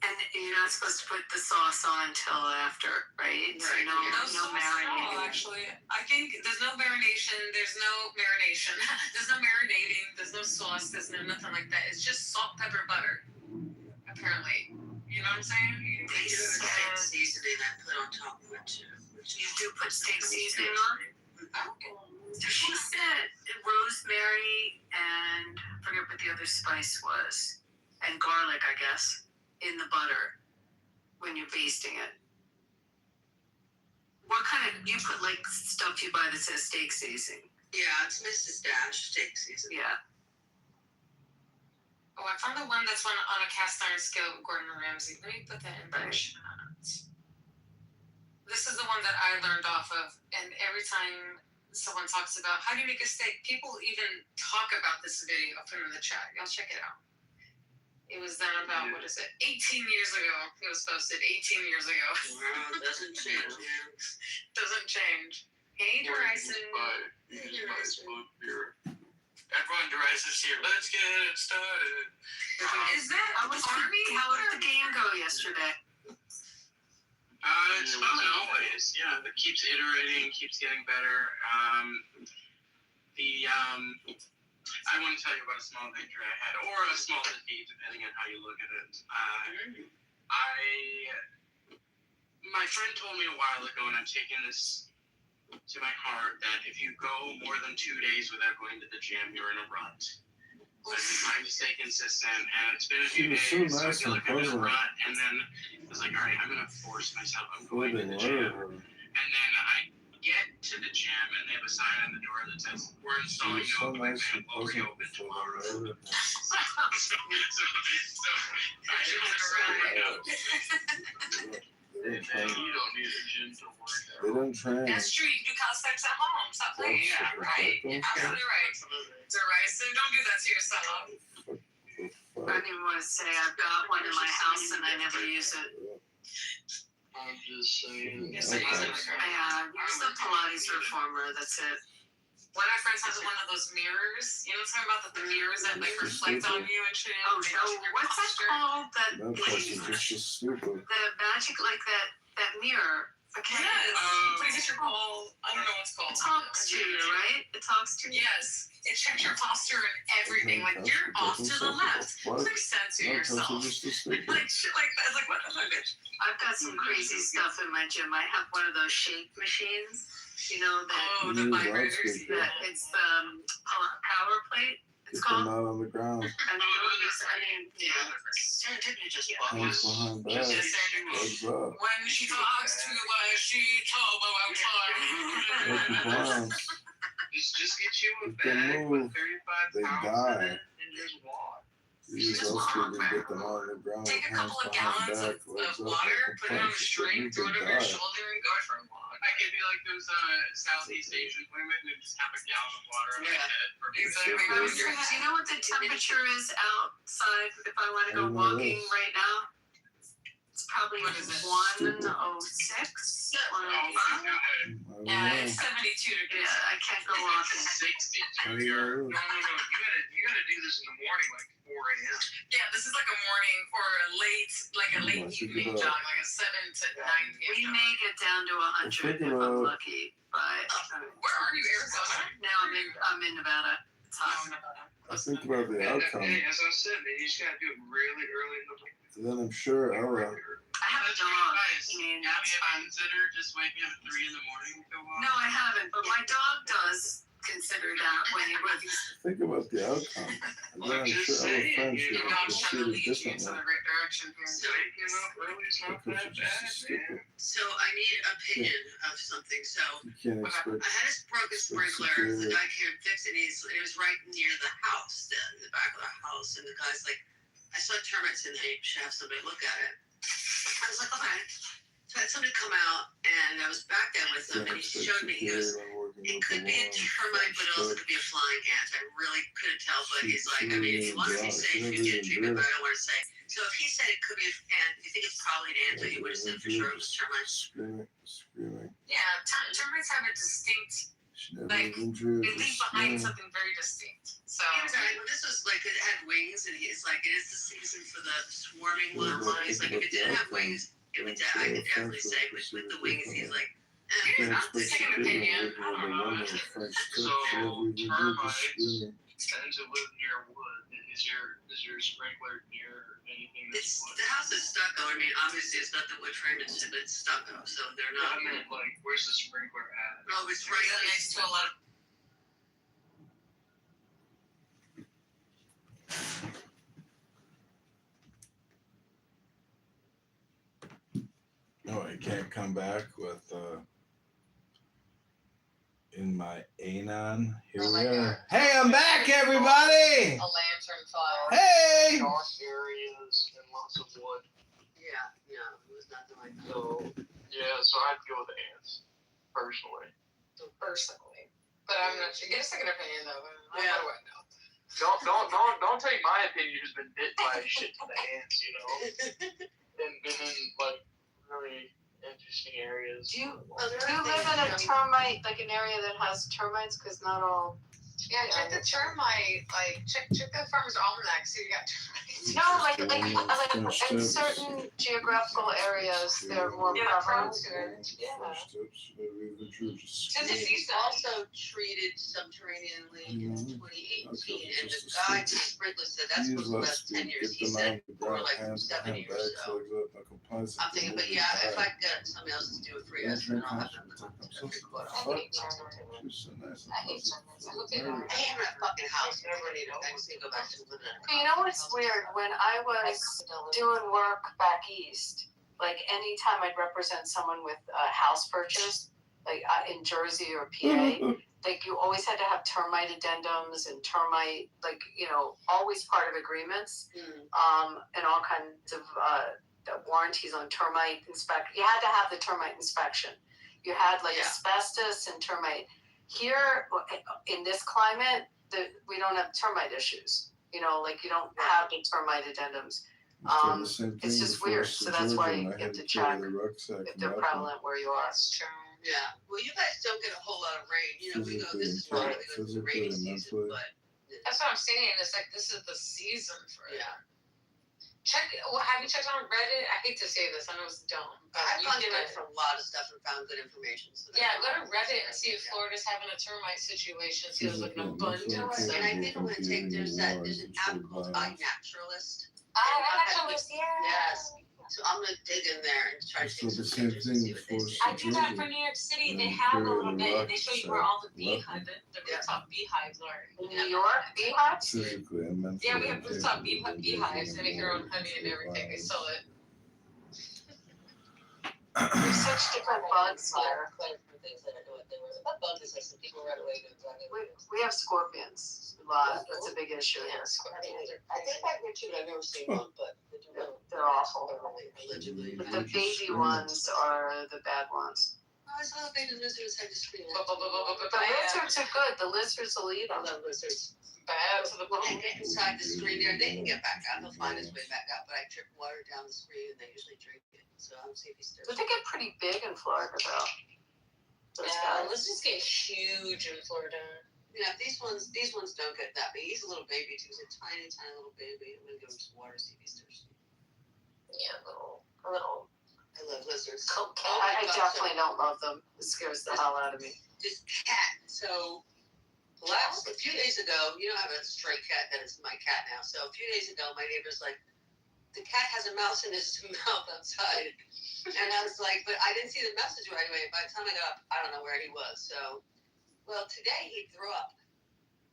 And you're not supposed to put the sauce on until after, right? So no marinating. Actually, I think there's no marination. There's no marination. There's no marinating. There's no sauce. There's no nothing like that. It's just salt, pepper, butter. Apparently, you know what I'm saying? They said seasoning I put on top of it too. You do put steak seasoning on? Okay. She said rosemary and I forget what the other spice was, and garlic, I guess, in the butter when you're basting it. What kind of, you put like stuff you buy that says steak seasoning? Yeah, it's Mrs. Dash steak seasoning. Yeah. Oh, I found the one that's on a cast iron skillet with Gordon Ramsay. Let me put that in the chat. This is the one that I learned off of, and every time someone talks about how do you make a steak, people even talk about this video. I'll put it in the chat. Y'all check it out. It was done about, 18 years ago. It was posted 18 years ago. Well, it doesn't change, man. Doesn't change. Hey, Dyson. Everyone derises here. Let's get it started. Is that How did the game go yesterday? It's fun always. Yeah, it keeps iterating, keeps getting better. I want to tell you about a small victory I had, or a small defeat, depending on how you look at it. My friend told me a while ago, and I'm taking this to my heart, that if you go more than 2 days without going to the gym, you're in a rut. So I've been trying to stay consistent, and it's been a few days, so I feel like I'm in a rut, and then I was like, all right, I'm going to force myself. I'm going to the gym. And then I get to the gym, and they have a sign on the door that says, we're installing new equipment, will reopen tomorrow. So They don't train. You don't need a gym to work out. They don't train. That's true. You can do calisthenics at home. Stop playing. Yeah, right. Absolutely right. Dyson, don't do that to yourself. I don't even want to say I've got one in my house and I never use it. I'm just saying. Yes, I use it. I use the Pilates reformer. That's it. One of my friends has one of those mirrors. You know what I'm talking about? The mirrors that like reflect on you and shit. Oh, what's that called? That person is just stupid. The magic, like that mirror. Okay. Yes. What is it called? I don't know what it's called. It talks to you, right? It talks to you. Yes. It checks your posture and everything. Like you're off to the left. Please censor yourself. Like shit like that. It's like what the fuck? I've got some crazy stuff in my gym. I have one of those shake machines. You know that. The vibrators. That it's the power plate. It's Keep them called. out on the ground. And they don't use. I mean, yeah. Serendipity just Hands behind back. Legs up. When she talks to us, she told about time. Just get you a If they bag move, with 35 they pounds die. in it and just walk. These else people get them out on the ground. Take a Hands couple of behind gallons back. of Legs up. water, Like a put it on a punch. string, You throw it can over your die. shoulder, and go for a walk. I could be like those Southeast Asian women and just have a gallon of water on my head for me. Exactly. Do you know what the temperature is outside if I want to go walking right now? It's probably 106, 105. Yeah, it's 72 degrees. Yeah, I can't go walking. 62. No. You gotta do this in the morning, like 4 a.m. Yeah, this is like a morning or a late evening jog, like a 7 to 9 p.m. We may get down to 100 if I'm lucky, but where are you, Arizona? now I'm in Nevada. It's hot. Think about the outcome. Hey, as I said, man, you just gotta do it really early in the morning. Then I'm sure Ella. I have a dog. I mean, that's fine. Consider just waking up at 3 in the morning to go walk? No, I haven't, but my dog does consider that when he was. Think about the outcome. And then I'm sure Ella friends Your will dog's trying to proceed lead you to the differently. right direction here. So, Waking up early is not Because that you're just bad, stupid. man. so I need opinion of something. So You can't expect. I had a broken sprinkler. The guy came and fixed it. It was right near the house, the back of the house. And the guy's like, I saw termites in there. You should have somebody look at it. I was like, okay. So I had somebody come out, and I was back there with him, and he showed me. He goes, it could be a termite, but it also could be a flying ant. I really couldn't tell, but he's like, I mean, if you want to be safe, you get treatment, but I don't want to say. So if he said it could be an ant, you think it's probably an ant, so he would have said for sure it was termites. Screaming. Yeah, termites have a distinct, Like, they leave behind something very distinct. So This was like, it had wings, and he's like, it is the season for the swarming ones. And he's like, if it didn't have wings, it would die. I could definitely say with the wings, he's like, I'm just taking an opinion. I don't know. So termites tend to live near wood. Is your sprinkler near anything that's wood? The house is stucco. I mean, obviously it's not the wood frame, it's stucco, so they're not. I mean, like, where's the sprinkler at? Oh, it's right next to a lot of. No, I can't come back with in my Anon. Here we are. Hey, I'm back, everybody! A lantern fire. Hey! Dark areas and lots of wood. Yeah, it was nothing like that. So I'd go with ants, personally. Personally. But I'm not sure. Get a second opinion though. Yeah. What do I know? Don't take my opinion who's been bit by shit to the hands, you know, and been in like really interesting areas. Do you live in a termite, like an area that has termites? Because not all. Yeah, check the termite, like check the farmer's almanac, see if you got termites. No, like in certain geographical areas, they're more prevalent. Yeah. He's also treated subterraneanly in 2018, and the guy who sprinkled said that's supposed to last 10 years. He said more like 7 years. So I'm thinking, but yeah, if I get somebody else to do it for you, then I'll have them come to every quote. I hate termites. I hope they don't. I hate that fucking house. I just need to go back to living in it. You know what's weird? When I was doing work back east, like anytime I'd represent someone with a house purchase, like in Jersey or PA, like you always had to have termite addendums and termite, like, you know, always part of agreements, and all kinds of warranties on termite inspection. You had to have the termite inspection. You had like asbestos and termite. Here in this climate, we don't have termite issues. You know, like you don't have the termite addendums. It's just weird. So that's why you have to check if they're prevalent where you are. That's true. Yeah. Well, you guys don't get a whole lot of rain. You know, we go, this is why we go through the rainy season, but. That's what I'm saying. It's like this is the season for it. Yeah. Check. Well, have you checked on Reddit? I hate to say this. I know it's dumb. But I've gone to Reddit for a lot of stuff and found good information. So yeah, go to Reddit and see if Florida's having a termite situation. See if there's like an abundance. And I think I'm going to take, there's an app called iNaturalist. iNaturalist, yeah. Yes. So I'm going to dig in there and try to take some pictures and see what they say. I do that for New York City. They have a little bit, and they show you where all the beehives, the rooftop beehives are. In New York, beehives? Yeah, we have rooftop beehives. They make their own honey and everything. They sell it. There's such different bugs here. We have scorpions a lot. That's a big issue here. I think back there too, I've never seen one, but they're awful. But the baby ones are the bad ones. I saw the baby lizards had to scream. The lizards are good. The lizards will eat them. I love lizards. Bad to the bone. They get inside the screen there. They can get back out. They'll find his way back out. But I trip water down the screen and they usually drink it. So I'm see if he's thirsty. But they get pretty big in Florida though. Yeah, lizards get huge in Florida. Yeah, these ones don't get that big. He's a little baby too. He's a tiny little baby. I'm gonna give him some water, see if he's thirsty. Yeah, a little. I love lizards. I definitely don't love them. It scares the hell out of me. This cat. So a few days ago, you know, I have a stray cat that is my cat now. So a few days ago, my neighbor's like, the cat has a mouse in his mouth outside. And I was like, but I didn't see the message right away. By the time I got up, I don't know where he was. So, well, today he threw up.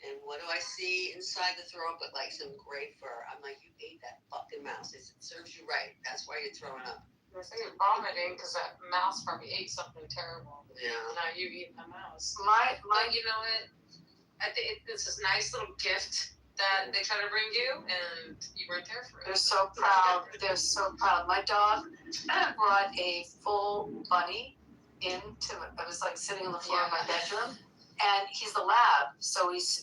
And what do I see inside the throw up but like some gray fur? I'm like, you ate that fucking mouse. It serves you right. That's why you're throwing up. You're vomiting because that mouse probably ate something terrible. Yeah. Now you eating a mouse. But you know what? I think it's this nice little gift that they try to bring you, and you weren't there for it. They're so proud. They're so proud. My dog brought a full bunny into. I was like sitting on the floor of my bedroom, and he's the lab, so he's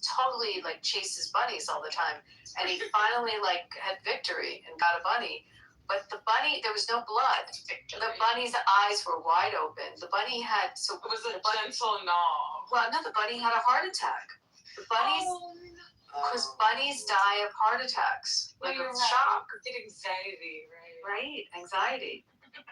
totally like chases bunnies all the time, and he finally like had victory and got a bunny. But the bunny, there was no blood. The bunny's eyes were wide open. The bunny had It was a gentle gnaw. Well, no, the bunny had a heart attack. The bunnies, because bunnies die of heart attacks, like of shock. Get anxiety, right? Right, anxiety.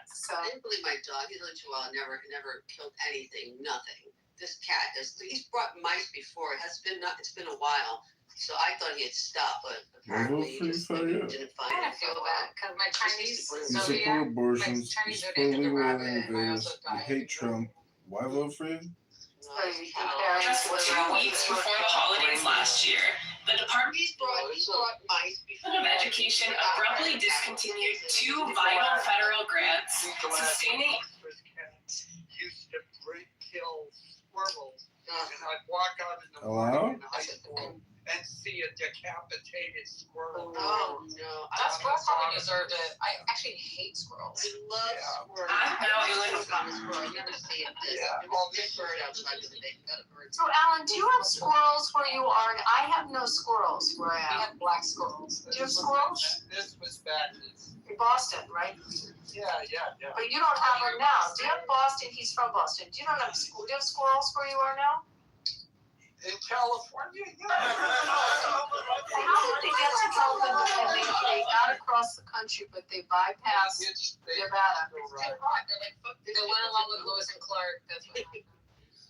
So I didn't believe my dog. He's a chihuahua. Never killed anything. Nothing. This cat he's brought mice before. It's been a while. So I thought he had stopped, but apparently he just didn't find it. I feel bad because my Chinese You support abortions, you supposedly want to invade us, you hate Trump. Why vote for you? Just 2 weeks before the holidays last year, the Department of Education abruptly discontinued 2 vital federal grants sustaining. Used to kill squirrels, and I'd walk out in the Hello? morning in high school, and see a decapitated squirrel. Oh no, That squirrel probably deserved it. I actually hate squirrels. I love squirrels. I'm now like a squirrel. You never see it. It was a big bird outside the other day. Got a bird. So Alan, do you have squirrels where you are? I have no squirrels where I We am. have black squirrels. Do you have squirrels? This was back east. In Boston, right? Yeah. But you don't have them now. Do you have Boston? He's from Boston. Do you have squirrels where you are now? In California, yeah. How did they get to California and they got across the country, but they bypassed Nevada? It's too hot. They're like, fuck this. They went along with Lewis and Clark. That's what happened.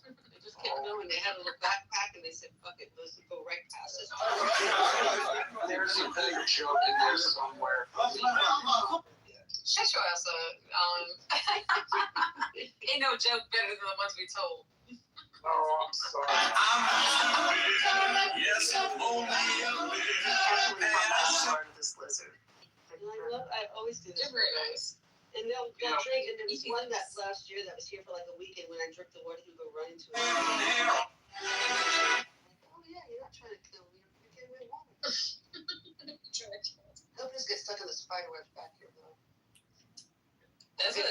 They just kept going. They had a little backpack and they said, fuck it, let's go right past this. There's a big joke in there somewhere. Shut your ass up, Alan. Ain't no joke better than the ones we told. Oh, I'm sorry. Yes, only part of this lizard. I always do this. You're very nice. And they'll drink, and there was one that last year that was here for like a weekend. When I drink the water, he'll go run into it. Like, oh yeah, you're not trying to kill me. You're giving me water. Hope this gets stuck in the spider webs back here though. There's a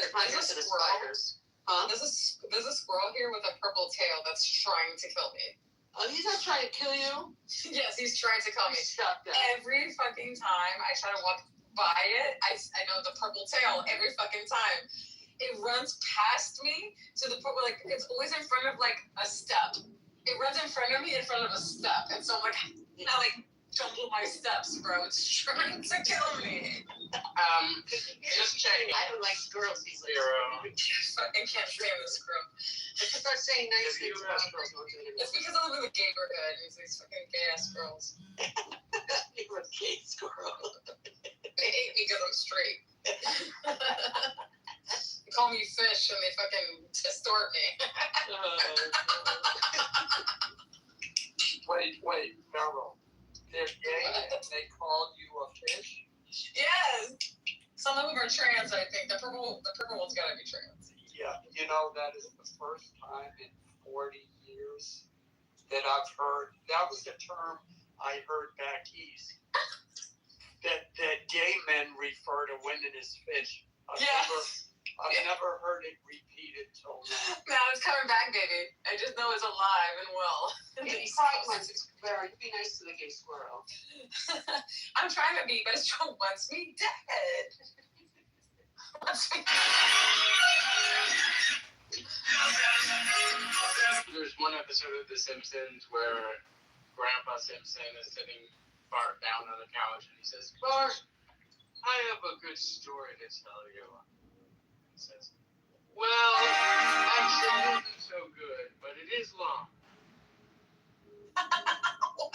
squirrel. Huh? There's a squirrel here with a purple tail that's trying to kill me. Oh, he's not trying to kill you? Yes, he's trying to kill me. Stop that. Every fucking time I try to walk by it, I know the purple tail every fucking time. It runs past me to the point where, like, it's always in front of, like, a step. It runs in front of me in front of a step. And so I'm like, I, like, jumble my steps, bro. It's trying to kill me. Just checking. I don't like squirrels. He's like, I can't stand this squirrel. I just start saying nice things about squirrels. It's because I live in the neighborhood and it's these fucking gay ass squirrels. You're a gay squirrel. They hate me because I'm straight. They call me fish and they fucking distort me. Wait, Meryl. They're gay and they called you a fish? Yes. Some of them are trans, I think. The purple one's gotta be trans. Yeah, you know, that is the first time in 40 years that I've heard, that was the term I heard back east, that gay men refer to women as fish. I've never heard it repeated till now. Now it's coming back, baby. I just know it's alive and well. It's pride month. It's very, be nice to the gay squirrel. I'm trying to be, but it still wants me dead. There's one episode of The Simpsons where Grandpa Simpson is sitting Bart down on the couch and he says, Bart, I have a good story to tell you. He says, well, actually it isn't so good, but it is long. What?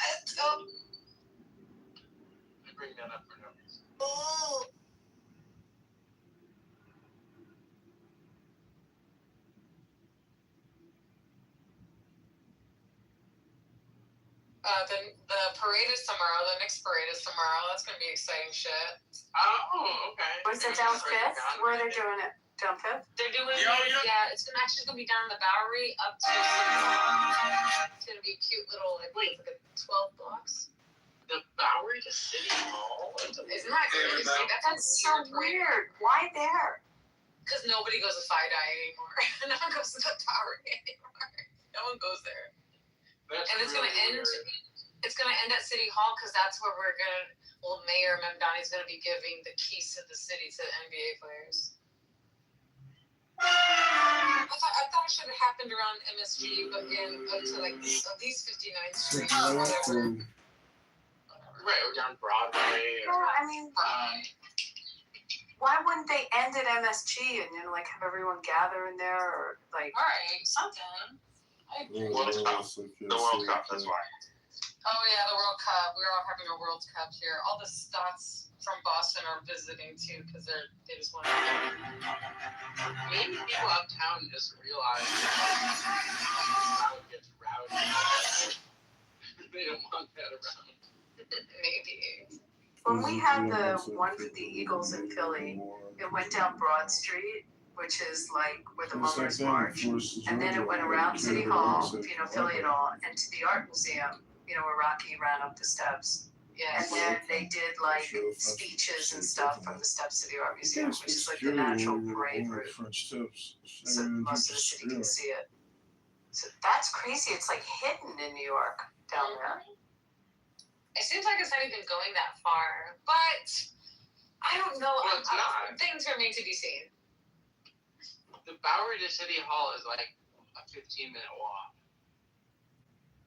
I bring that up for no reason. Oh. The parade is tomorrow. The next parade is tomorrow. That's gonna be exciting shit. Oh, okay. Was it down Fifth? Where are they doing it? Down Fifth? They're doing yeah. It's actually gonna be down in the Bowery up to it's gonna be a cute little like 12 blocks. The Bowery to City Hall? Isn't that crazy? That's so weird. Why there? Because nobody goes to FiDi anymore. No one goes to the Bowery anymore. No one goes there. And it's really gonna end. weird. It's gonna end at City Hall because that's where we're gonna. Well, Mayor Mamdani's gonna be giving the keys to the city to the NBA players. I thought it should have happened around MSG, but up to like at least 59th Street or whatever. Right, or down Broadway. Yeah, I mean, why wouldn't they end at MSG and like have everyone gather in there or like? All right, something. World Cup. The World Cup, that's why. Oh yeah, the World Cup. We're all having a World Cup here. All the Scots from Boston are visiting too because they just want to. Maybe people uptown just realize that crowd gets rowdy. They don't want that around. Maybe. When we had the one for the Eagles in Philly, it went down Broad Street, which is like where the Mummers March, and then it went around City Hall, Philly and all, and to the Art Museum, where Rocky ran up the steps. Yeah. And then they did like speeches and stuff from the steps of the art museum, which is like the natural parade route. French tips. So most of the city can see it. So that's crazy. It's like hidden in New York down there. It seems like it's not even going that far, but I don't know. Well, it's not. Things remain to be seen. The Bowery to City Hall is like a 15-minute walk.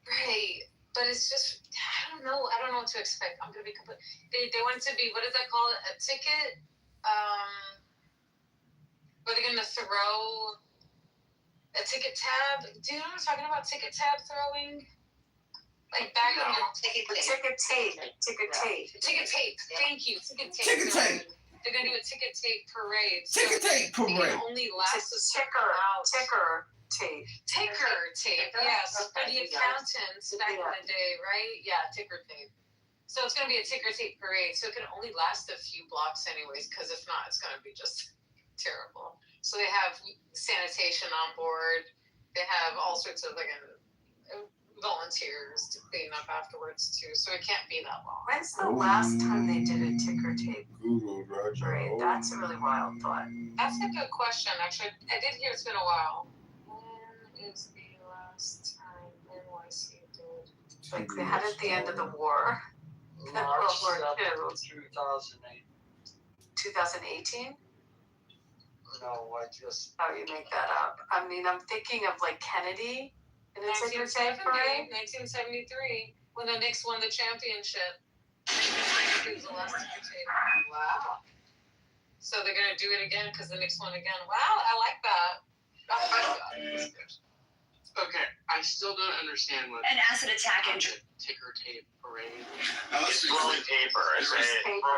Right. But it's just, I don't know what to expect. I'm going to be complete. They want to be, what is that called? A ticket? Where they're going to throw a ticket tab. Do you know what I'm talking about? Ticket tab throwing? Like back in the ticket tape. Ticket tape. Thank you. Ticket tape. Ticket tape. They're going to do a ticket tape parade. Ticket tape parade. It can only last a ticker tape. Ticker tape, yes. For the accountants back in the day, right? Yeah, ticker tape. So it's going to be a ticker tape parade. So it can only last a few blocks anyways, because if not, it's going to be just terrible. So they have sanitation on board. They have all sorts of volunteers to clean up afterwards too. So it can't be that long. When's the last time they did a ticker tape Google, Roger. parade? That's a really wild thought. That's a good question, actually. I did hear it's been a while. When is the last time NYC did? Like they had it at the end of the war. March World War II. 2008. 2018? No, I just. How you make that up? I mean, I'm thinking of like Kennedy in the ticker tape 1970, parade. 1973, when the Knicks won the championship. It was the last ticker tape. Wow. So they're gonna do it again because the Knicks won again. Wow, I like that. Okay, I still don't understand what An acid attack the ticker tape parade. It's throwing paper. It's throwing paper.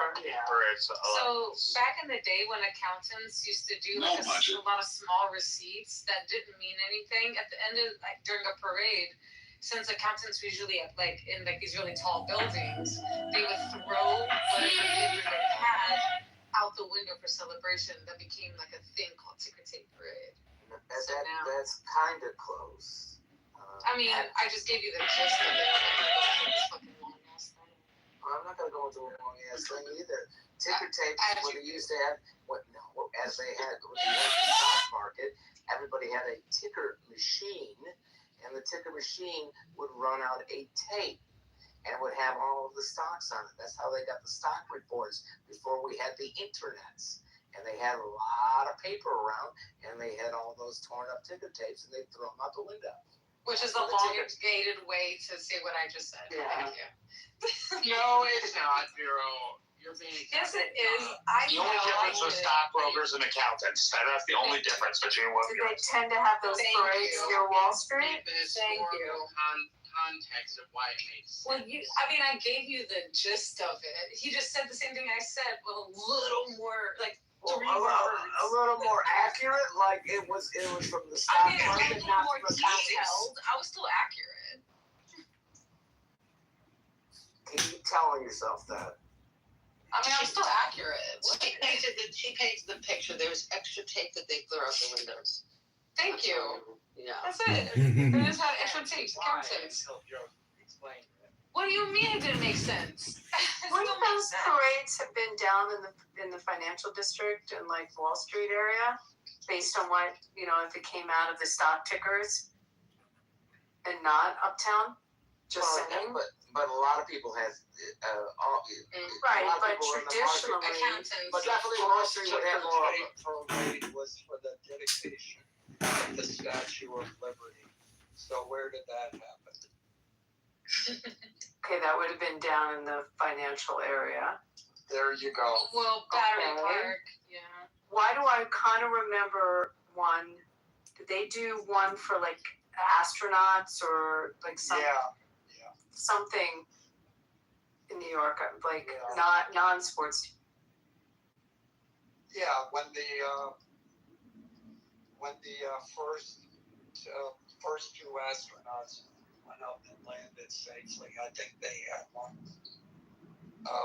So back in the day when accountants used to do like a lot of small receipts that didn't mean anything, at the end of during a parade, since accountants usually in these really tall buildings, they would throw whatever paper they had out the window for celebration. That became like a thing called ticker tape parade. That's kind of close. I mean, I just gave you the gist of it. Fucking long ass thing. Well, I'm not gonna go into a long ass thing either. Ticker tape, when they used to have, as they had with the stock market, everybody had a ticker machine, and the ticker machine would run out a tape, and would have all of the stocks on it. That's how they got the stock reports before we had the internets. And they had a lot of paper around, and they had all those torn up ticker tapes, and they'd throw them out the window. Which is the elongated way to say what I just said. Yeah. Thank you. No, it's not, Vero. You're being. Yes, it is. The only difference with stockbrokers and accountants. That's the only difference between what. Do they tend to have those parades near Wall Street? Thank you. Context of why it makes sense. Well, I gave you the gist of it. He just said the same thing I said, with a little more, a little more accurate, like it was from the stock market, a little not more from the detailed. I was still accurate. Keep telling yourself that. I mean, I'm still accurate. She painted the picture. There's extra tape that they threw out the windows. Thank you. Yeah. That's it. They just had extra tapes. Accountants. Explain it. What do you mean it didn't make sense? Wouldn't those parades have been down in the financial district and like Wall Street area, based on what if it came out of the stock tickers, and not uptown? Just saying. But a lot of people have right, but traditionally, but definitely Wall Street would have more of it. Parade was for the dedication of the Statue of Liberty. So where did that happen? Okay, that would have been down in the financial area. There you go. Well, Battery Park, yeah. Why do I kind of remember one? Did they do one for like astronauts or like something in New York, like not non-sports? Yeah, when the first two astronauts went up and landed safely, I think they had one.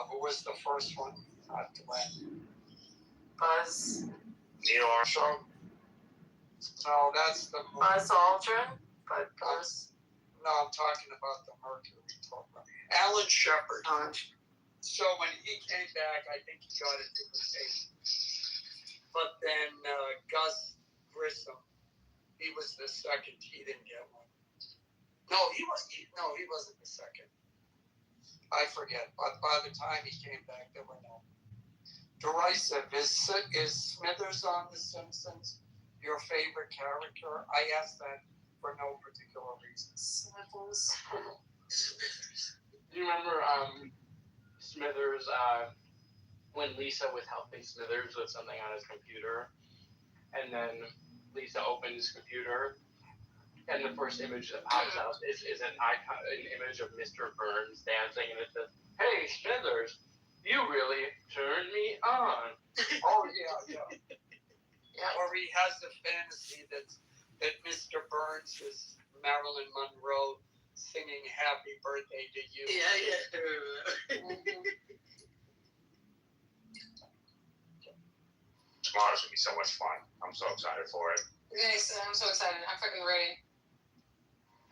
Who was the first one not to land? Buzz. Neil Armstrong. No, that's the Buzz Aldrin, but Buzz. No, I'm talking about the Mercury program. Alan Shepard. So when he came back, I think he got an invitation. But then Gus Grissom, he was the second. He didn't get one. No, he wasn't the second. I forget. But by the time he came back, there were no. Derisive, is Smithers on The Simpsons your favorite character? I asked that for no particular reason. Sniffles. Do you remember Smithers when Lisa was helping Smithers with something on his computer, and then Lisa opened his computer, and the first image that pops up is an image of Mr. Burns dancing, and it says, "Hey Smithers, you really turned me on." Oh yeah. Or he has the fantasy that Mr. Burns is Marilyn Monroe singing "Happy Birthday to You." Tomorrow's gonna be so much fun. I'm so excited for it. Yes, I'm so excited. I'm fucking ready.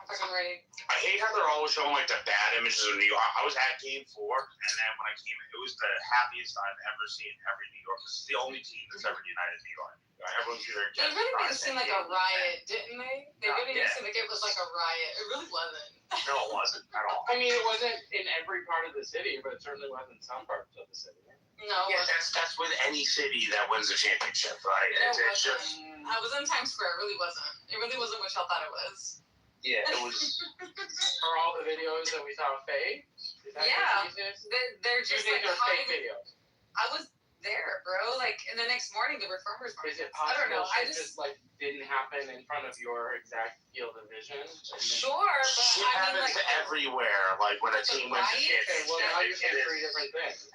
I hate how they're always showing like the bad images of New York. I was at Game 4, and then when I came, it was the happiest I've ever seen every New York. This is the only team that's ever united New York. Everyone's here. They really made it seem like a riot, didn't they? They really made it seem like it was like a riot. It really wasn't. No, it wasn't at all. I mean, it wasn't in every part of the city, but it certainly was in some parts of the city. No. Yeah, that's with any city that wins a championship, right? No, It's just. I was in Times Square. It really wasn't. It really wasn't what y'all thought it was. Yeah, it was. Are all the videos that we saw fake? Yeah, they're just like they're fake videos. I was there, bro. Like, and the next morning there were farmers markets. Is it possible I don't know. shit just like didn't happen in front of your exact field of vision? Sure, but Shit I mean, happens like everywhere. Like when a team wins a riots? championship. Well, now you're saying three different things.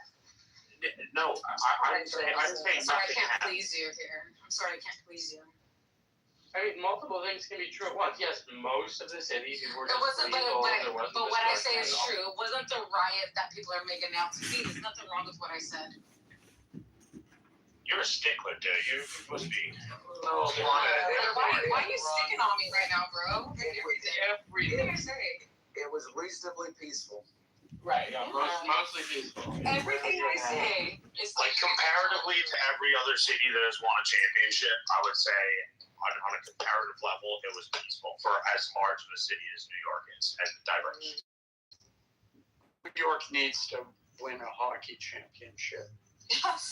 No, I'm saying I'm sorry, I nothing can't happened. please you here. I'm sorry, I can't please you. I mean, multiple things can be true at once. Yes, most of the cities were It just wasn't, but legal, what I say is true. It wasn't the riot that people are making out to be. There's nothing wrong with what I said. You're a stickler, dude. You must be. Why are you sticking on me right now, bro? Everything I say. It was reasonably peaceful. Right, yeah, mostly peaceful. Everything I say is like comparatively to every other city that has won a championship, I would say on a comparative level, it was peaceful for as large of a city as New York is and diverse. New York needs to win a hockey championship. Yes.